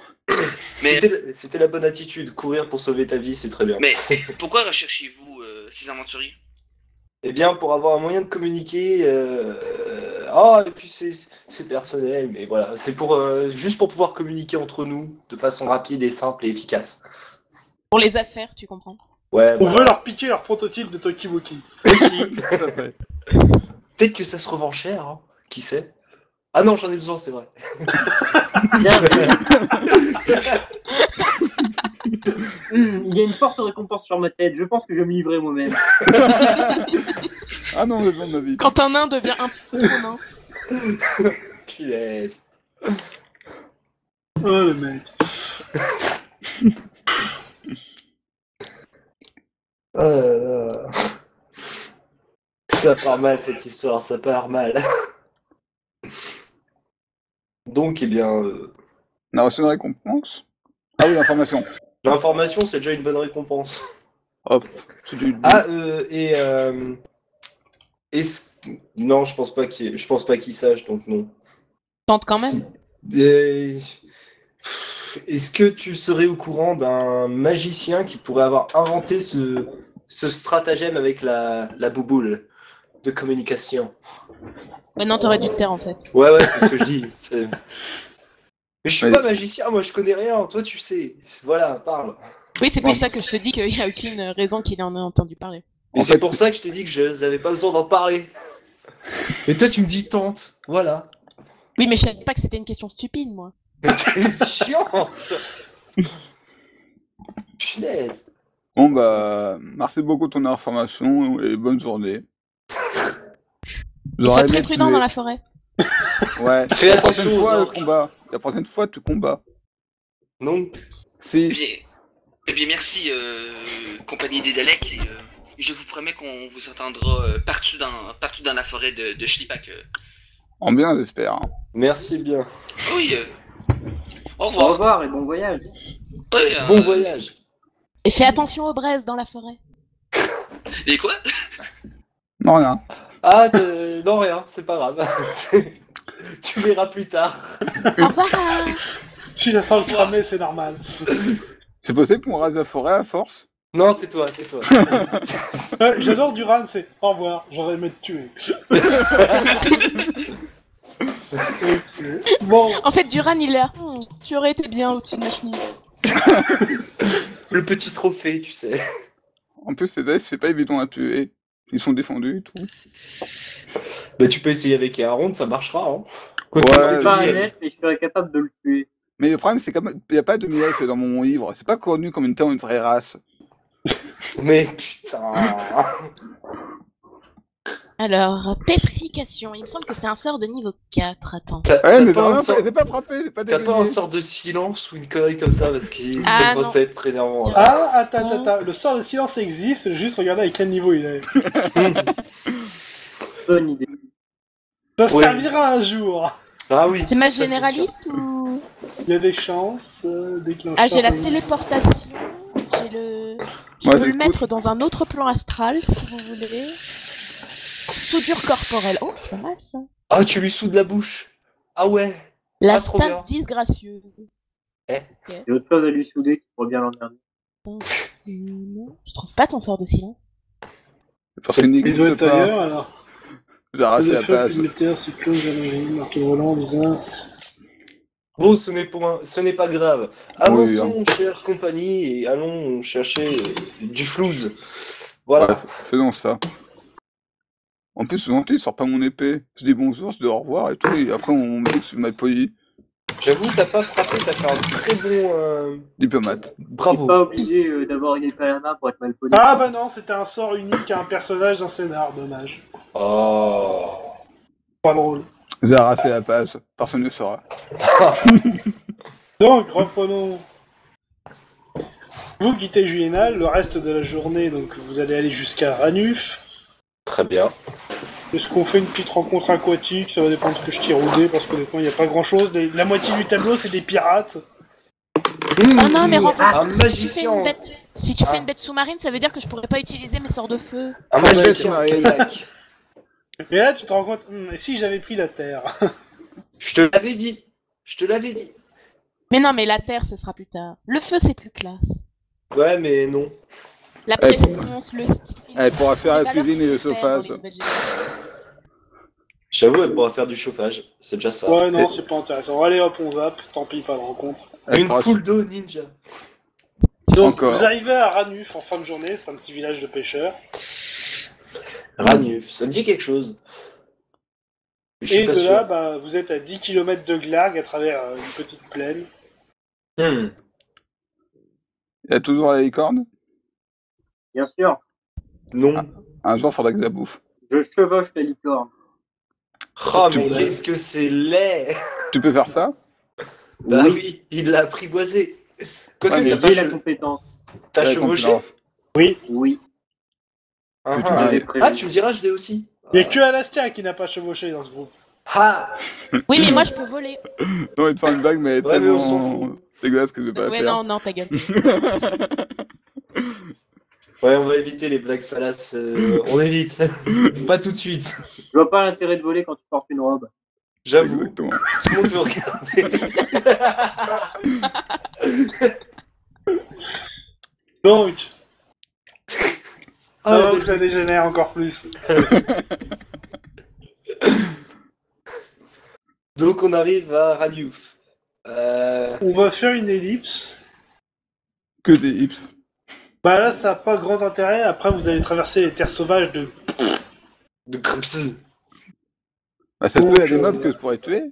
Mais, C'était la bonne attitude. Courir pour sauver ta vie, c'est très bien. mais pourquoi recherchez-vous ces aventuriers? Eh bien, pour avoir un moyen de communiquer... Ah, et puis c'est personnel, mais voilà. C'est pour juste pour pouvoir communiquer entre nous de façon rapide et simple et efficace. Pour les affaires, tu comprends. Ouais, On voilà. veut leur piquer leur prototype de Tokiwoki. Peut-être que ça se revend cher, hein. Qui sait? Ah non, j'en ai besoin, c'est vrai. Bien. Il y a une forte récompense sur ma tête. Je pense que je vais me livrer moi-même. Ah non, le plan de ma vie. Quand un nain devient un peu trop nain. Punaise. Oh le mec. Oh là là. Ça part mal cette histoire, ça part mal. Donc, eh bien, On a reçu une récompense? Ah oui, l'information. l'information, c'est déjà une bonne récompense. Hop, c'est du... Ah, non, je pense pas qu'il sache, donc non. Tente quand même. Euh, Est-ce que tu serais au courant d'un magicien qui pourrait avoir inventé ce stratagème avec la bouboule de communication? Maintenant, t'aurais dû te taire en fait. Ouais, c'est ce que je dis. Mais je suis Ouais. pas magicien, moi je connais rien, toi tu sais. Voilà, parle. Oui, c'est pour Ouais. ça que je te dis qu'il n'y a aucune raison qu'il en ait entendu parler. Mais En c'est fait, pour ça que je t'ai dit que je n'avais pas besoin d'en parler. Et toi tu me dis tente, voilà. Oui, mais je savais pas que c'était une question stupide, moi. T'es chiante. Punaise. Bon bah, merci beaucoup de ton information et bonne journée. Et sois J'aurais très aimé prudent tuer- dans la forêt. Ouais. Fais La attention prochaine aux fois, le orques. combat. La prochaine fois, tu combats. Non. Eh Si. bien, merci, compagnie des Daleks. Je vous promets qu'on vous entendra partout dans la forêt de Schlipak. En bien, j'espère. Hein. Merci bien. Oui, au Au revoir. revoir et bon voyage. Ouais, Bon voyage. Et fais attention aux braises dans la forêt. Et quoi? Non, rien. Ah, non rien, c'est pas grave. Tu verras plus tard. Au revoir. Si ça sent le cramé, c'est normal. C'est possible qu'on rase la forêt à force? Non, tais-toi. J'adore Duran, c'est au revoir, j'aurais aimé te tuer. Bon, En fait, Duran, il est là. Tu aurais été bien au-dessus de ma chemise. Le petit trophée, tu sais. En plus, ces elfes, c'est pas évident à tuer. Ils sont défendus et tout. Bah, tu peux essayer avec Aaron, ça marchera, hein. Ouais, Je suis pas un je- elfe et je serais capable de le tuer. Mais le problème, c'est qu'il n'y a pas de demi-elfe dans mon livre. C'est pas connu comme étant une vraie race. Mais putain. Alors, pétrification. Il me semble que c'est un sort de niveau 4. Attends. Ouais, mais pas un non, sort- c'est pas frappé, c'est pas T'as pas un dégainé. sort de silence ou une connerie comme ça parce qu'il Ah, commence non. à être très énervant. Là. ah, attends, le sort de silence existe, juste regardez à quel niveau il est. Bonne idée. Ça Ouais. servira un jour. Ah oui. C'est ma ça, généraliste ou... Il y a des chances, déclencheur. Ah, j'ai la ça- téléportation. J'ai le... Je Ouais, peux c'est le cool. mettre dans un autre plan astral, si vous voulez. Soudure corporelle. Oh, c'est pas mal, ça. Ah, tu lui soudes la bouche. Ah ouais. La Ah, trop bien. stase disgracieuse. Il y a autre chose à lui souder qui pourrait bien l'emmerder. Non, je trouve pas ton sort de silence. Parce qu'il Il doit n'existe être pas. ailleurs, alors. J'ai arraché la page. Météore, cyclone, j'imagine, marteau volant, bizarre. Bon, ce n'est pas grave. Avançons, chère compagnie, et allons chercher du flouze. Voilà. Ouais, faisons ça. En plus, souvent, il sort pas mon épée. Je dis bonjour, je dis au revoir et tout, et après, on me dit que je suis mal poli. J'avoue, t'as pas frappé, t'as fait un très bon... Diplomate. T'es Bravo. pas obligé d'avoir une épée à la main pour être mal poli. Ah bah non, c'était un sort unique à un personnage d'un scénar, dommage. Oh. Pas drôle. J'ai arraché la page, personne ne saura. Donc, reprenons. Vous quittez Julienal, le reste de la journée, donc vous allez aller jusqu'à Ranuf. Très bien. Est-ce qu'on fait une petite rencontre aquatique? Ça va dépendre de ce que je tire au dé, parce qu'honnêtement, il n'y a pas grand-chose. La moitié du tableau, c'est des pirates. Oh non, mais Un si tu fais magicien. une bête, si tu fais une bête sous-marine, ça veut dire que je pourrais pas utiliser mes sorts de feu. Un Très bête, magicien Marine. kayak. Et là, tu te rends compte, et si j'avais pris la Terre? Je te l'avais dit. Je te l'avais dit. Mais non, mais la terre, ce sera plus tard. Le feu, c'est plus classe. Ouais, mais non. La Eh, prestance, le style. Elle pourra faire les la valeurs cuisine et le qui se perdent chauffage. dans les nouvelles générations. J'avoue, elle pourra faire du chauffage. C'est déjà ça. Ouais, non, c'est pas intéressant. Allez hop, on zappe, tant pis, pas de rencontre. Elle Une pourra- poule d'eau ninja. Donc, Encore. vous arrivez à Ranuf en fin de journée, c'est un petit village de pêcheurs. Ranuf, ça me dit quelque chose. Mais je suis Et pas de sûr. là, bah, vous êtes à 10 km de Glarg à travers une petite plaine. Hmm. Il y a toujours la licorne. Bien sûr, Non. Un jour, faudra que je la bouffe. je chevauche la licorne. Oh, Tu mais peux- qu'est-ce que c'est laid. Tu peux faire ça? Bah oui, il l'a apprivoisé. Quoique, Ouais, mais t'as pas J'ai la che- compétence. t'as La chevauché. compétence. Oui, Ah, Que tu ah. m'avais prévu. Ah, tu me diras, je l'ai aussi. Il n'y a que Alastia qui n'a pas chevauché dans ce groupe. Ah. Oui, mais moi, je peux voler. Non, il te faire une blague, mais elle est Ouais, mais on s'en tellement fout. dégueulasse que je vais pas la Ouais, faire. non, non, ta gueule. Ouais, on va éviter les blagues salaces. On évite. Pas tout de suite. Je vois pas l'intérêt de voler quand tu portes une robe. J'avoue. Exactement. Tout le monde peut regarder. Donc, Ah, donc ça dégénère encore plus. donc on arrive à Raniouf. On va faire une ellipse. Que des hips. Bah là, ça n'a pas grand intérêt. Après, vous allez traverser les terres sauvages de... De Krps. Bah, ça se peut, il y a des Donc, mobs que je pourrais tuer.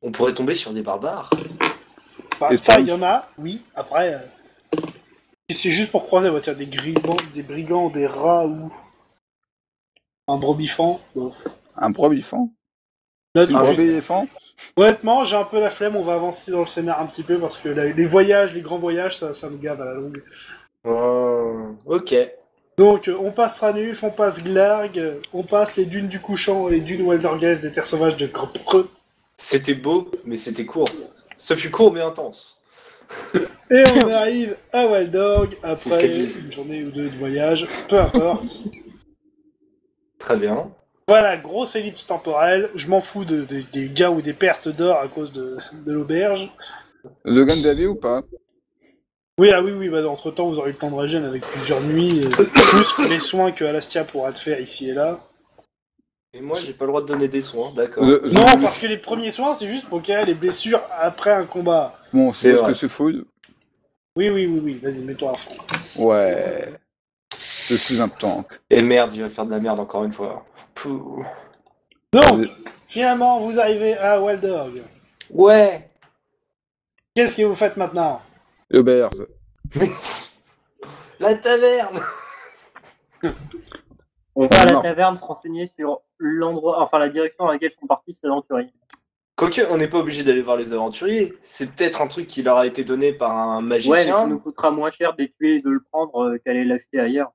On pourrait tomber sur des barbares. Bah, Et ça, ça, il y en a, oui. Après, si c'est juste pour croiser, on va dire des brigands, des rats ou un brebis-fan. Bon. Un brebis-fan. Là, C'est une tout de brebis suite, éléphant. honnêtement, j'ai un peu la flemme. On va avancer dans le scénar un petit peu parce que les voyages, les grands voyages, ça me gave à la longue. Ok. Donc, on passe Ranuf, on passe Glarg, on passe les dunes du Couchant et les dunes Waldergeist des terres sauvages de Grpreux. C'était beau, mais c'était court. Ce fut court mais intense. Et on arrive à Waldorg C'est ce après qu'elle dit. une journée ou deux de voyage, peu importe. Très bien. Voilà, grosse ellipse temporelle. Je m'en fous des gains ou des pertes d'or à cause de l'auberge. The Gun d'avis ou pas? Oui, ah oui, oui, bah entre temps vous aurez le temps de régène avec plusieurs nuits, et plus les soins que Alastia pourra te faire ici et là. Et moi, j'ai pas le droit de donner des soins, d'accord. Non, parce que les premiers soins c'est juste pour guérir les blessures après un combat. Bon, C'est c'est parce vrai. que c'est fou. Oui, vas-y, mets-toi à fond. Ouais. Je suis un tank. Et merde, il va faire de la merde encore une fois. Pouh. Donc, finalement, vous arrivez à Waldorg. Ouais. Qu'est-ce que vous faites maintenant? Le Bears. La taverne. On va à la Non. taverne se renseigner sur l'endroit, enfin la direction dans laquelle sont partis ces aventuriers. Quoique, on n'est pas obligé d'aller voir les aventuriers. C'est peut-être un truc qui leur a été donné par un Ouais, mais ça magicien. nous coûtera moins cher de les tuer et de le prendre qu'aller l'acheter ailleurs.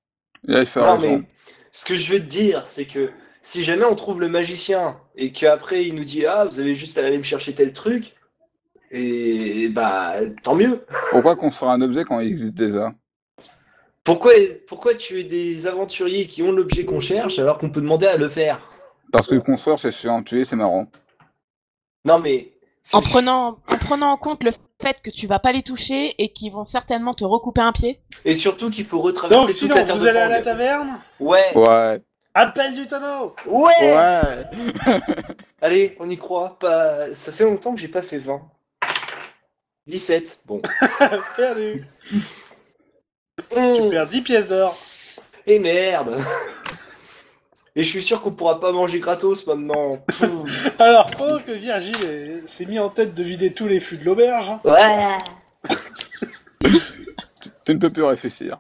Il a fait Non, raison. mais ce que je veux te dire, c'est que si jamais on trouve le magicien et qu'après il nous dit ah vous avez juste à aller me chercher tel truc, et bah tant mieux. Pourquoi construire un objet quand il existe déjà? Pourquoi tuer des aventuriers qui ont l'objet qu'on cherche alors qu'on peut demander à le faire? Parce que construire, c'est chiant. Tuer, c'est marrant. Non mais En prenant en compte le fait que tu vas pas les toucher et qu'ils vont certainement te recouper un pied. et surtout qu'il faut retraverser Donc, toute sinon, la terre vous de allez à la Fang. taverne? Ouais. Ouais. Appel du tonneau! Ouais. Ouais. Allez, on y croit. Pas. Ça fait longtemps que j'ai pas fait 20. 17. Bon. Perdu. Tu Mmh. perds 10 pièces d'or. Et merde. Et je suis sûr qu'on pourra pas manger gratos maintenant. Pfff. Alors, pendant que Virgile s'est mis en tête de vider tous les fûts de l'auberge, Ouais. Tu ne peux plus réfléchir.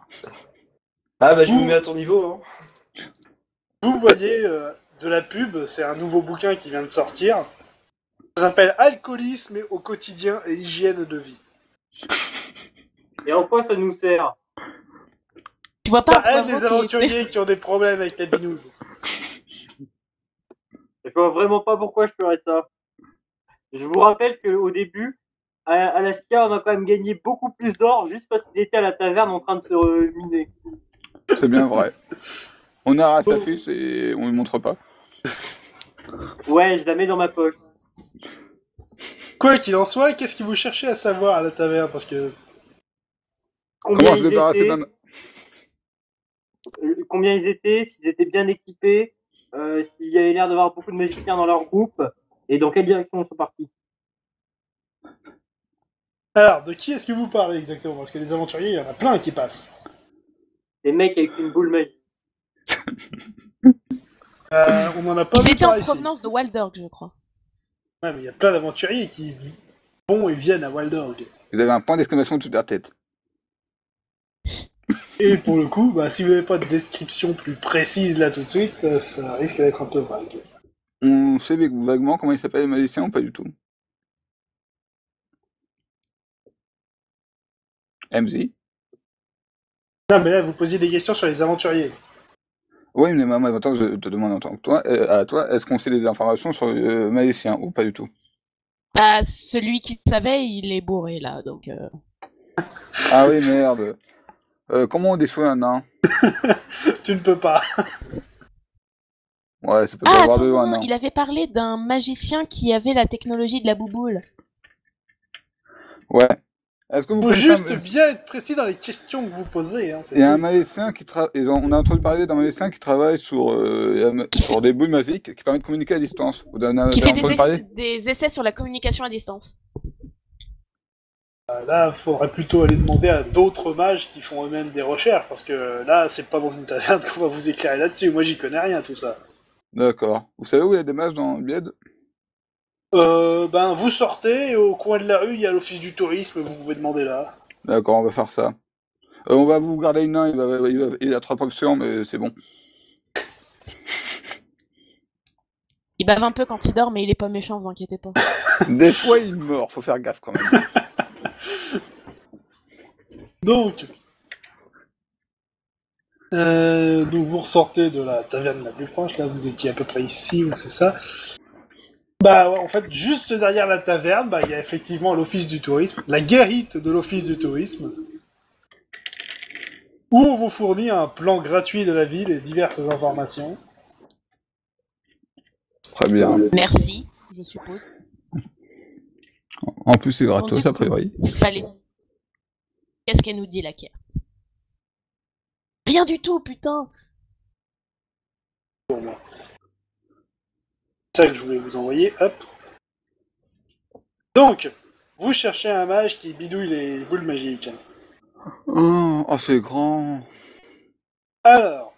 Ah bah je me mets à ton niveau. Hein. vous voyez de la pub, c'est un nouveau bouquin qui vient de sortir. Ça s'appelle Alcoolisme au quotidien et hygiène de vie. Et en quoi ça nous sert? Tu vois pas Ça un aide poivreau les aventuriers qui ont des problèmes avec la binouze. Je vois vraiment pas pourquoi je ferais ça. Je vous rappelle qu'au début, à Alastia, on a quand même gagné beaucoup plus d'or juste parce qu'il était à la taverne en train de se miner. C'est bien vrai. On a sa fiche et on lui montre pas. Ouais, je la mets dans ma poche. Quoi qu'il en soit, qu'est-ce que vous cherchez à savoir à la taverne? Parce que Comment se débarrasser d'un... combien ils étaient, s'ils étaient bien équipés, s'il y avait l'air d'avoir beaucoup de magiciens dans leur groupe, et dans quelle direction ils sont partis. Alors, de qui est-ce que vous parlez exactement? Parce que les aventuriers, il y en a plein qui passent. Des mecs avec une boule magique. On en a pas Ils vu étaient en par ici. provenance de Waldorg, je crois. Ouais, mais il y a plein d'aventuriers qui vont et viennent à Waldorg. Ils avaient un point d'exclamation toute leur tête. Et pour le coup, bah, si vous n'avez pas de description plus précise là tout de suite, ça risque d'être un peu vague. On sait vaguement comment il s'appelle les magiciens ou pas du tout? MZ? Non, mais là, vous posiez des questions sur les aventuriers. Oui, mais maman, attends, je te demande en tant que toi, à toi, est-ce qu'on sait des informations sur le magicien ou pas du tout? Bah, celui qui savait, il est bourré là, donc. Ah oui, merde. Comment on déçoit un nain? Tu ne peux pas. Ouais, ça peut Ah, pas avoir attends, de un non, nain. il avait parlé d'un magicien qui avait la technologie de la bouboule. Ouais. Est-ce que vous Faut connaissez juste bien être précis dans les questions que vous posez. Hein, Il y a un magicien qui travaille. On a entendu parler d'un magicien qui travaille sur des boules magiques qui permettent de communiquer à distance. Vous en avez Qui fait entendu parler? des essais sur la communication à distance. Là, il faudrait plutôt aller demander à d'autres mages qui font eux-mêmes des recherches, parce que là, c'est pas dans une taverne qu'on va vous éclairer là-dessus. Moi, j'y connais rien, tout ça. D'accord. Vous savez où il y a des mages dans Bied? Ben, vous sortez, et au coin de la rue, il y a l'office du tourisme, vous pouvez demander là. D'accord, on va faire ça. On va vous garder une nain, il a 3 options, mais c'est bon. Il bave un peu quand il dort, mais il est pas méchant, vous inquiétez pas. Des fois, il mord, faut faire gaffe quand même. Donc, vous ressortez de la taverne la plus proche, là, vous étiez à peu près ici, c'est ça. Bah, ouais, en fait, juste derrière la taverne, bah, il y a effectivement l'office du tourisme, la guérite de l'office du tourisme, où on vous fournit un plan gratuit de la ville et diverses informations. Très bien. Merci, je suppose. En plus, c'est gratos, du a priori. Fallait. Qu'est-ce qu'elle nous dit, la carte? Rien du tout, putain! C'est ça que je voulais vous envoyer, hop. Donc, vous cherchez un mage qui bidouille les boules magiques. Oh, c'est grand. Alors,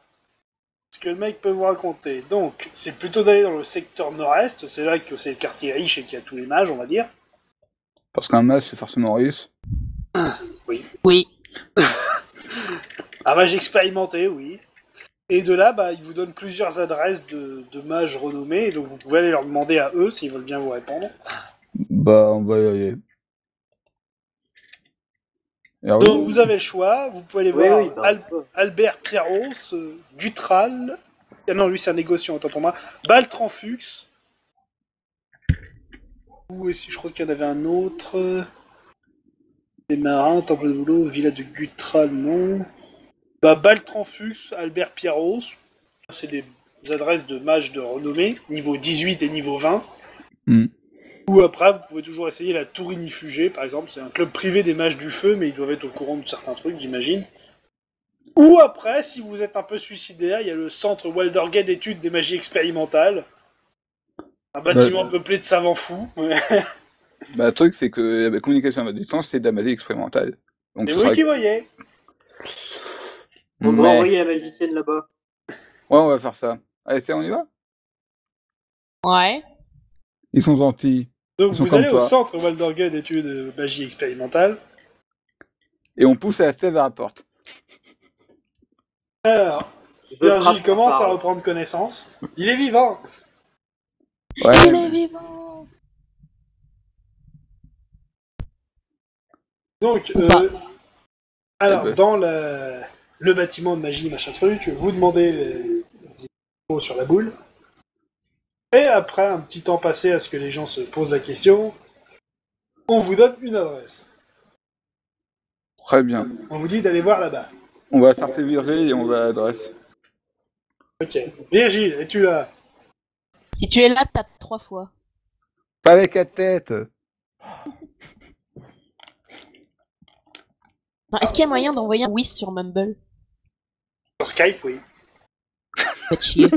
ce que le mec peut vous raconter, donc, c'est plutôt d'aller dans le secteur nord-est, c'est là que c'est le quartier riche et qu'il y a tous les mages, on va dire. Parce qu'un mage, c'est forcément russe. Oui. Un mage expérimenté, oui. Et de là, il vous donne plusieurs adresses de mages renommés, et donc vous pouvez aller leur demander à eux s'ils veulent bien vous répondre. Bah, on va y aller. Et alors, Donc vous avez le choix, vous pouvez aller voir Oui, bah, Albert Pierros, Dutral, ah non lui c'est un négociant, autant pour moi, Baltranfux, ou si je crois qu'il y en avait un autre, des marins, temple de boulot, villa de Gutral, non. Baltranfux, Albert Pierros, c'est des adresses de mages de renommée, niveau 18 et niveau 20. Ou après, vous pouvez toujours essayer la Tour Inifugée, par exemple. C'est un club privé des mages du feu, mais ils doivent être au courant de certains trucs, j'imagine. Ou après, si vous êtes un peu suicidaire, il y a le centre Waldergate d'études des magies expérimentales. Un bâtiment peuplé de savants fous. Bah, le truc, c'est que la communication à distance, c'est de la magie expérimentale. Donc, C'est ce vous sera- qui voyez. On doit Mais- envoyer la magicienne là-bas. Ouais, on va faire ça. Allez, on y va? Ouais. Ils sont gentils. Donc Ils sont vous comme allez au toi. centre Waldergate d'études de magie expérimentale. Et on pousse à la stève vers la porte. Alors, Virgile commence à reprendre connaissance. Il est vivant. Ouais, Il est vivant! Donc, Bah. alors, Eh ben. dans le bâtiment de magie, machin truc, vous demandez les infos sur la boule. Et après un petit temps passé à ce que les gens se posent la question, on vous donne une adresse. très bien. On vous dit d'aller voir là-bas. On va chercher Virgile et on va à l'adresse. Ok. Virgile, es-tu là? Si tu es là, tape 3 fois. Pas avec la tête. Non, est-ce qu'il y a moyen d'envoyer un oui sur Mumble? Sur Skype, oui. Faites chier.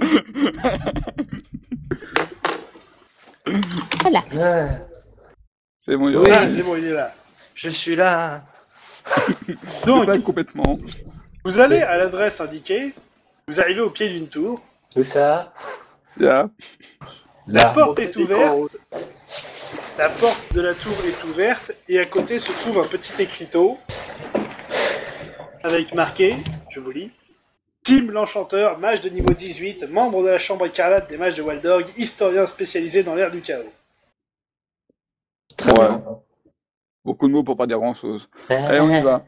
Voilà. Ah, C'est bon, il Oui. Ah, c'est bon, il est là. je suis là. Donc, pas complètement. vous allez à l'adresse indiquée, vous arrivez au pied d'une tour, Où ça? Là. la Là. porte est ouverte, la porte de la tour est ouverte, et à côté se trouve un petit écriteau, avec marqué, je vous lis, Tim l'Enchanteur, mage de niveau 18, membre de la Chambre écarlate des mages de Waldorg, historien spécialisé dans l'ère du chaos. Très Ouais. bien. Beaucoup de mots pour pas dire grand chose. Allez, on y va.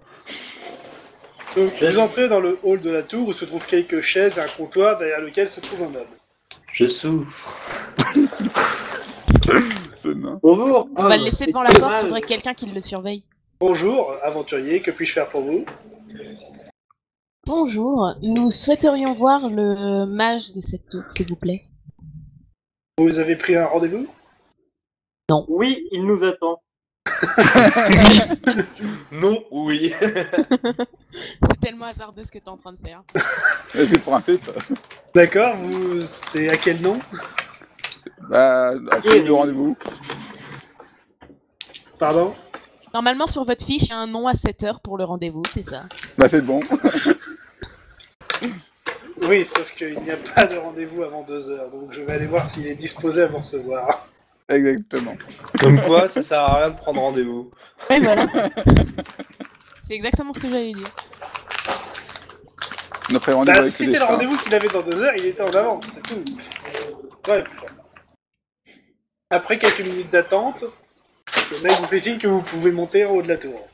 Donc, vous entrez dans le hall de la tour où se trouvent quelques chaises et un comptoir derrière lequel se trouve un homme. Je souffre. Ce nain. Bonjour. On va le laisser devant la porte, faudrait quelqu'un qui le surveille. Bonjour, aventurier, que puis-je faire pour vous? Bonjour, nous souhaiterions voir le mage de cette tour, s'il vous plaît. Vous avez pris un rendez-vous? Oui, il nous attend. Non, oui. C'est tellement hasardeux ce que t'es en train de faire. C'est le principe. D'accord, c'est à quel nom? Bah, à le rendez-vous. Pardon? Normalement, sur votre fiche, il y a un nom à 7h pour le rendez-vous, c'est ça. Bah, c'est bon. Oui, sauf qu'il n'y a pas de rendez-vous avant 2h, donc je vais aller voir s'il est disposé à vous recevoir. Exactement. Comme quoi, ça sert à rien de prendre rendez-vous. Oui, voilà. C'est exactement ce que j'allais dire. On a pris rendez-vous Bah, avec si le c'était le destin. rendez-vous qu'il avait dans 2h, il était en avance, c'est tout. Bref. Après quelques minutes d'attente, le mec vous fait signe que vous pouvez monter en haut de la tour.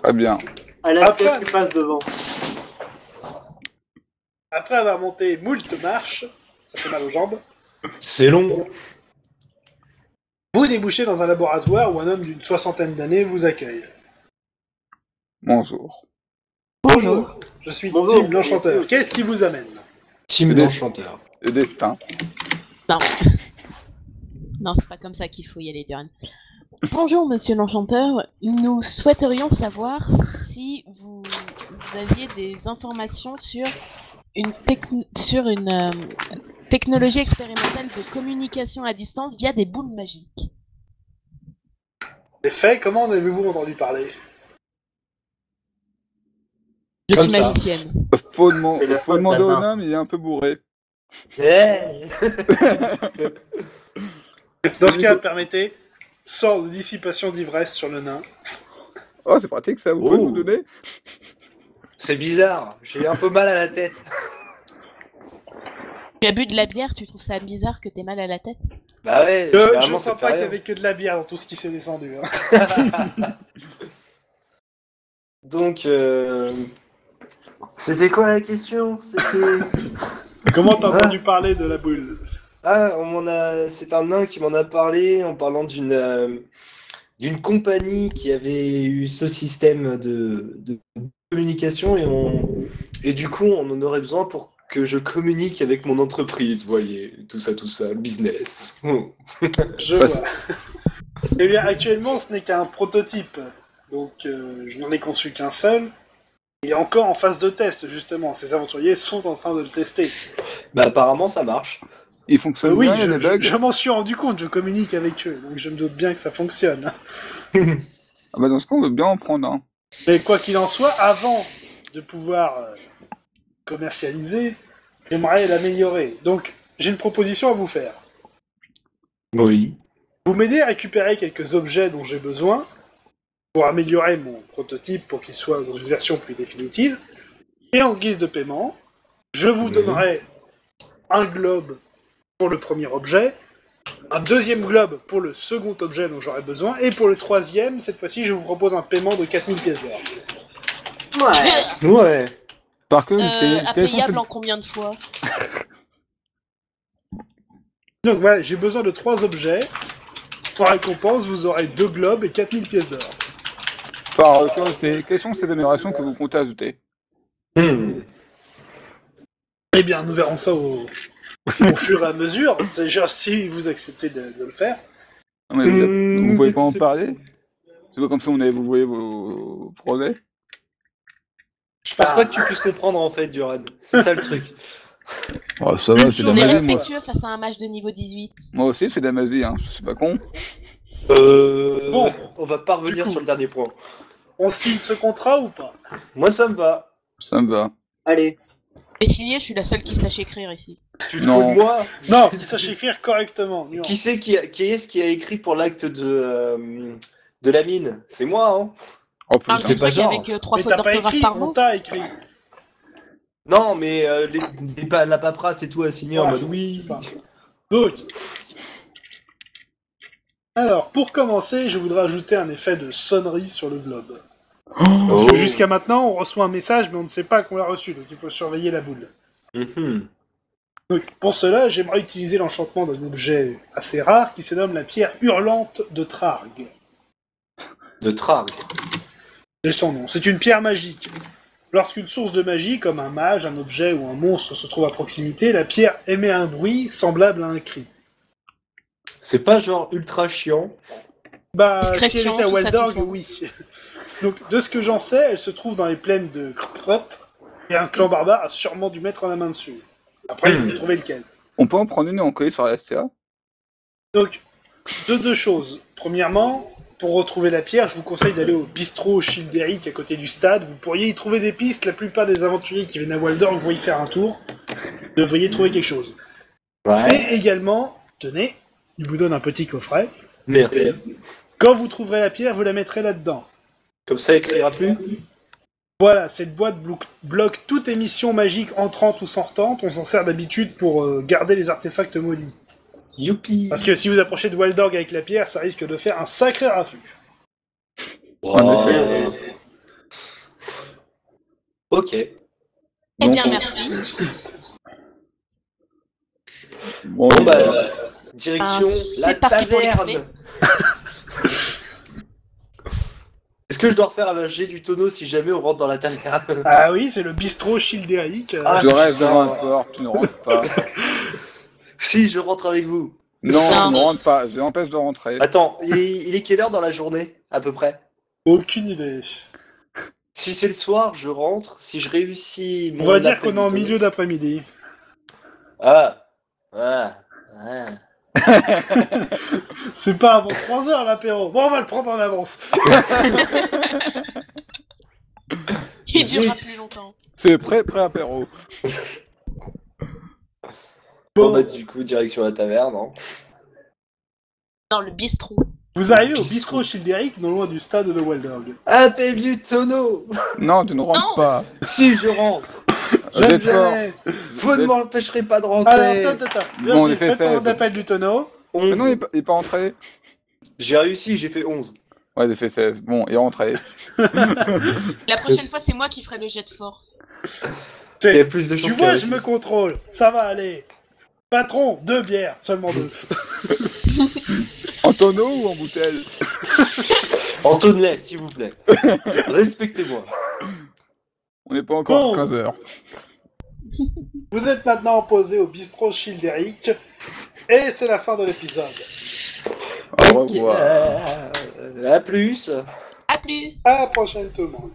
Très bien. À la Après- tête qui passe devant. Après avoir monté moult marches, ça fait mal aux jambes, C'est long. vous débouchez dans un laboratoire où un homme d'une 60aine d'années vous accueille. Bonjour. Bonjour, je suis Bonjour. Tim l'Enchanteur. Qu'est-ce qui vous amène? Team Le l'Enchanteur. Le destin. Non. Non, c'est pas comme ça qu'il faut y aller, Duran. Bonjour, monsieur l'enchanteur. Nous souhaiterions savoir si vous aviez des informations sur une technologie expérimentale de communication à distance via des boules magiques. Les faits, comment en avez-vous entendu parler? Je Comme suis ça. magicienne. Faut C'est la faute demander au d'Adam. nain, mais il est un peu bourré. Hey Dans ce cas, permettez, sort de dissipation d'ivresse sur le nain. Oh, c'est pratique ça, vous pouvez Oh. nous donner? C'est bizarre, j'ai un peu mal à la tête. Tu as bu de la bière, tu trouves ça bizarre que t'aies mal à la tête? Bah ouais, Je généralement, crois ça pas fait qu'il y rien. avait que de la bière dans tout ce qui s'est descendu. Hein. Donc, c'était quoi la question? C'était... Comment t'as entendu parler de la boule? Ah, c'est un nain qui m'en a parlé en parlant d'une compagnie qui avait eu ce système de communication et du coup, on en aurait besoin pour que je communique avec mon entreprise, voyez, tout ça, le business. Je vois. Eh bien, actuellement, ce n'est qu'un prototype. Donc, je n'en ai conçu qu'un seul. Il est encore en phase de test, justement. Ces aventuriers sont en train de le tester. Bah apparemment, ça marche. Il fonctionne Oui, bien, il y a des bugs? je m'en suis rendu compte, je communique avec eux. Donc, je me doute bien que ça fonctionne. Ah bah dans ce cas, on veut bien en prendre un. Mais quoi qu'il en soit, avant de pouvoir commercialiser, j'aimerais l'améliorer. Donc, j'ai une proposition à vous faire. Oui. Vous m'aidez à récupérer quelques objets dont j'ai besoin pour améliorer mon prototype pour qu'il soit dans une version plus définitive. Et en guise de paiement, je vous donnerai un globe pour le premier objet, un deuxième globe pour le second objet dont j'aurai besoin, et pour le troisième, cette fois-ci, je vous propose un paiement de 4000 pièces d'or. Ouais. Ouais. Par curiosité, quels sont Payable ces... en combien de fois? Donc voilà, j'ai besoin de 3 objets. En récompense, vous aurez 2 globes et 4000 pièces d'or. Par curiosité, quelles sont ces améliorations que vous comptez ajouter? Eh bien, nous verrons ça au fur et à mesure. C'est déjà si vous acceptez de le faire. Non, mais vous pouvez pas en c'est- parler? C'est pas comme ça vous voyez vos projets? Je pense pas que tu puisses comprendre en fait, Duran. C'est ça le truc. Oh, ça va, c'est de On la est magie, moi. respectueux face à un match de niveau 18. Moi aussi, c'est de la magie, hein. C'est pas con. Bon, On va pas revenir du coup. sur le dernier point. On signe ce contrat ou pas? Moi, ça me va. Ça me va. Allez. Mais signé, je suis la seule qui sache écrire ici. Tu te Non. fous de moi? Non, qu'il sache écrire correctement. nuance. Qui est-ce qui a écrit pour l'acte de la mine? C'est moi, hein. Oh Parle putain. du pas truc genre. avec 3 Mais fautes t'as pas d'orthographe écrit, par on mot. t'a écrit. Non, mais la paperasse et tout à signer en Ouais, mode je oui. sais pas. Donc, alors, pour commencer, je voudrais ajouter un effet de sonnerie sur le globe. Parce Oh. que jusqu'à maintenant, on reçoit un message, mais on ne sait pas qu'on l'a reçu, donc il faut surveiller la boule. Mhm. Donc, pour cela, j'aimerais utiliser l'enchantement d'un objet assez rare qui se nomme la pierre hurlante de Trarg. De Trarg. C'est son nom. C'est une pierre magique. Lorsqu'une source de magie, comme un mage, un objet ou un monstre se trouve à proximité, la pierre émet un bruit semblable à un cri. C'est pas genre ultra chiant. Bah, si elle Discrétion, était à tout ça, Waldorg, tout ça. oui. Donc, de ce que j'en sais, elle se trouve dans les plaines de Krprot, et un clan barbare a sûrement dû mettre la main dessus. Après, il faut trouver lequel. On peut en prendre une et en coller sur la STA? Donc, deux choses. Premièrement, pour retrouver la pierre, je vous conseille d'aller au bistrot Childeric à côté du stade. Vous pourriez y trouver des pistes. La plupart des aventuriers qui viennent à Waldorg vont y faire un tour. Vous devriez trouver quelque chose. Ouais. Et également, tenez, il vous donne un petit coffret. Merci. Quand vous trouverez la pierre, vous la mettrez là-dedans. Comme ça, elle criera plus. Voilà, cette boîte bloque toute émission magique entrante ou sortante. On s'en sert d'habitude pour garder les artefacts maudits. Youpi. Parce que si vous approchez de Waldorg avec la pierre, ça risque de faire un sacré raffut. En effet. Ok. Eh Bon, bien, merci. Bon, Bon bah, direction c'est la parti pour taverne. l'expé. Est-ce que je dois refaire un jet du tonneau si jamais on rentre dans la taverne? Ah oui, c'est le bistrot Childeric. Ah, je reste putain. devant la porte, tu ne rentres pas. Si, je rentre avec vous. Non, Non. je ne rentre pas, je l'empêche de rentrer. Attends, il est quelle heure dans la journée, à peu près? Aucune idée. Si c'est le soir, je rentre. Si je réussis On mon va dire appel qu'on est en de- milieu d'après-midi. Ah, ah, ah. C'est pas avant 3 heures l'apéro. Bon, on va le prendre en avance. Il durera plus longtemps. C'est pré-apéro. Bon, Bon, bah, du coup, direction la taverne, hein. Dans le bistrot. vous arrivez au bistrot. bistrot Childéric, non loin du stade de Waldorg. Appel du tonneau. Non, tu ne rentres Non. pas. Si je rentre, Jet de Jamais. force. vous ne Jet- m'empêcherez pas de Alors, rentrer. attends. Bon, on Virgile, est fait faites ton 16. appel du tonneau. Mais 11. non, il est pas entré. J'ai réussi, j'ai fait 11. Ouais, il a fait 16. Bon, il est rentré. La prochaine fois, c'est moi qui ferai le jet de force. Il y a plus de chances Tu qu'il vois, je réussisse. me contrôle. Ça va aller. Patron, 2 bières. Seulement 2. En tonneau ou en bouteille? En tonnelet, s'il vous plaît. Respectez-moi. On n'est pas encore Bon. à 15 heures. Vous êtes maintenant posé au bistrot Childéric. Et c'est la fin de l'épisode. Au revoir. À plus. À plus. À la prochaine tout le monde.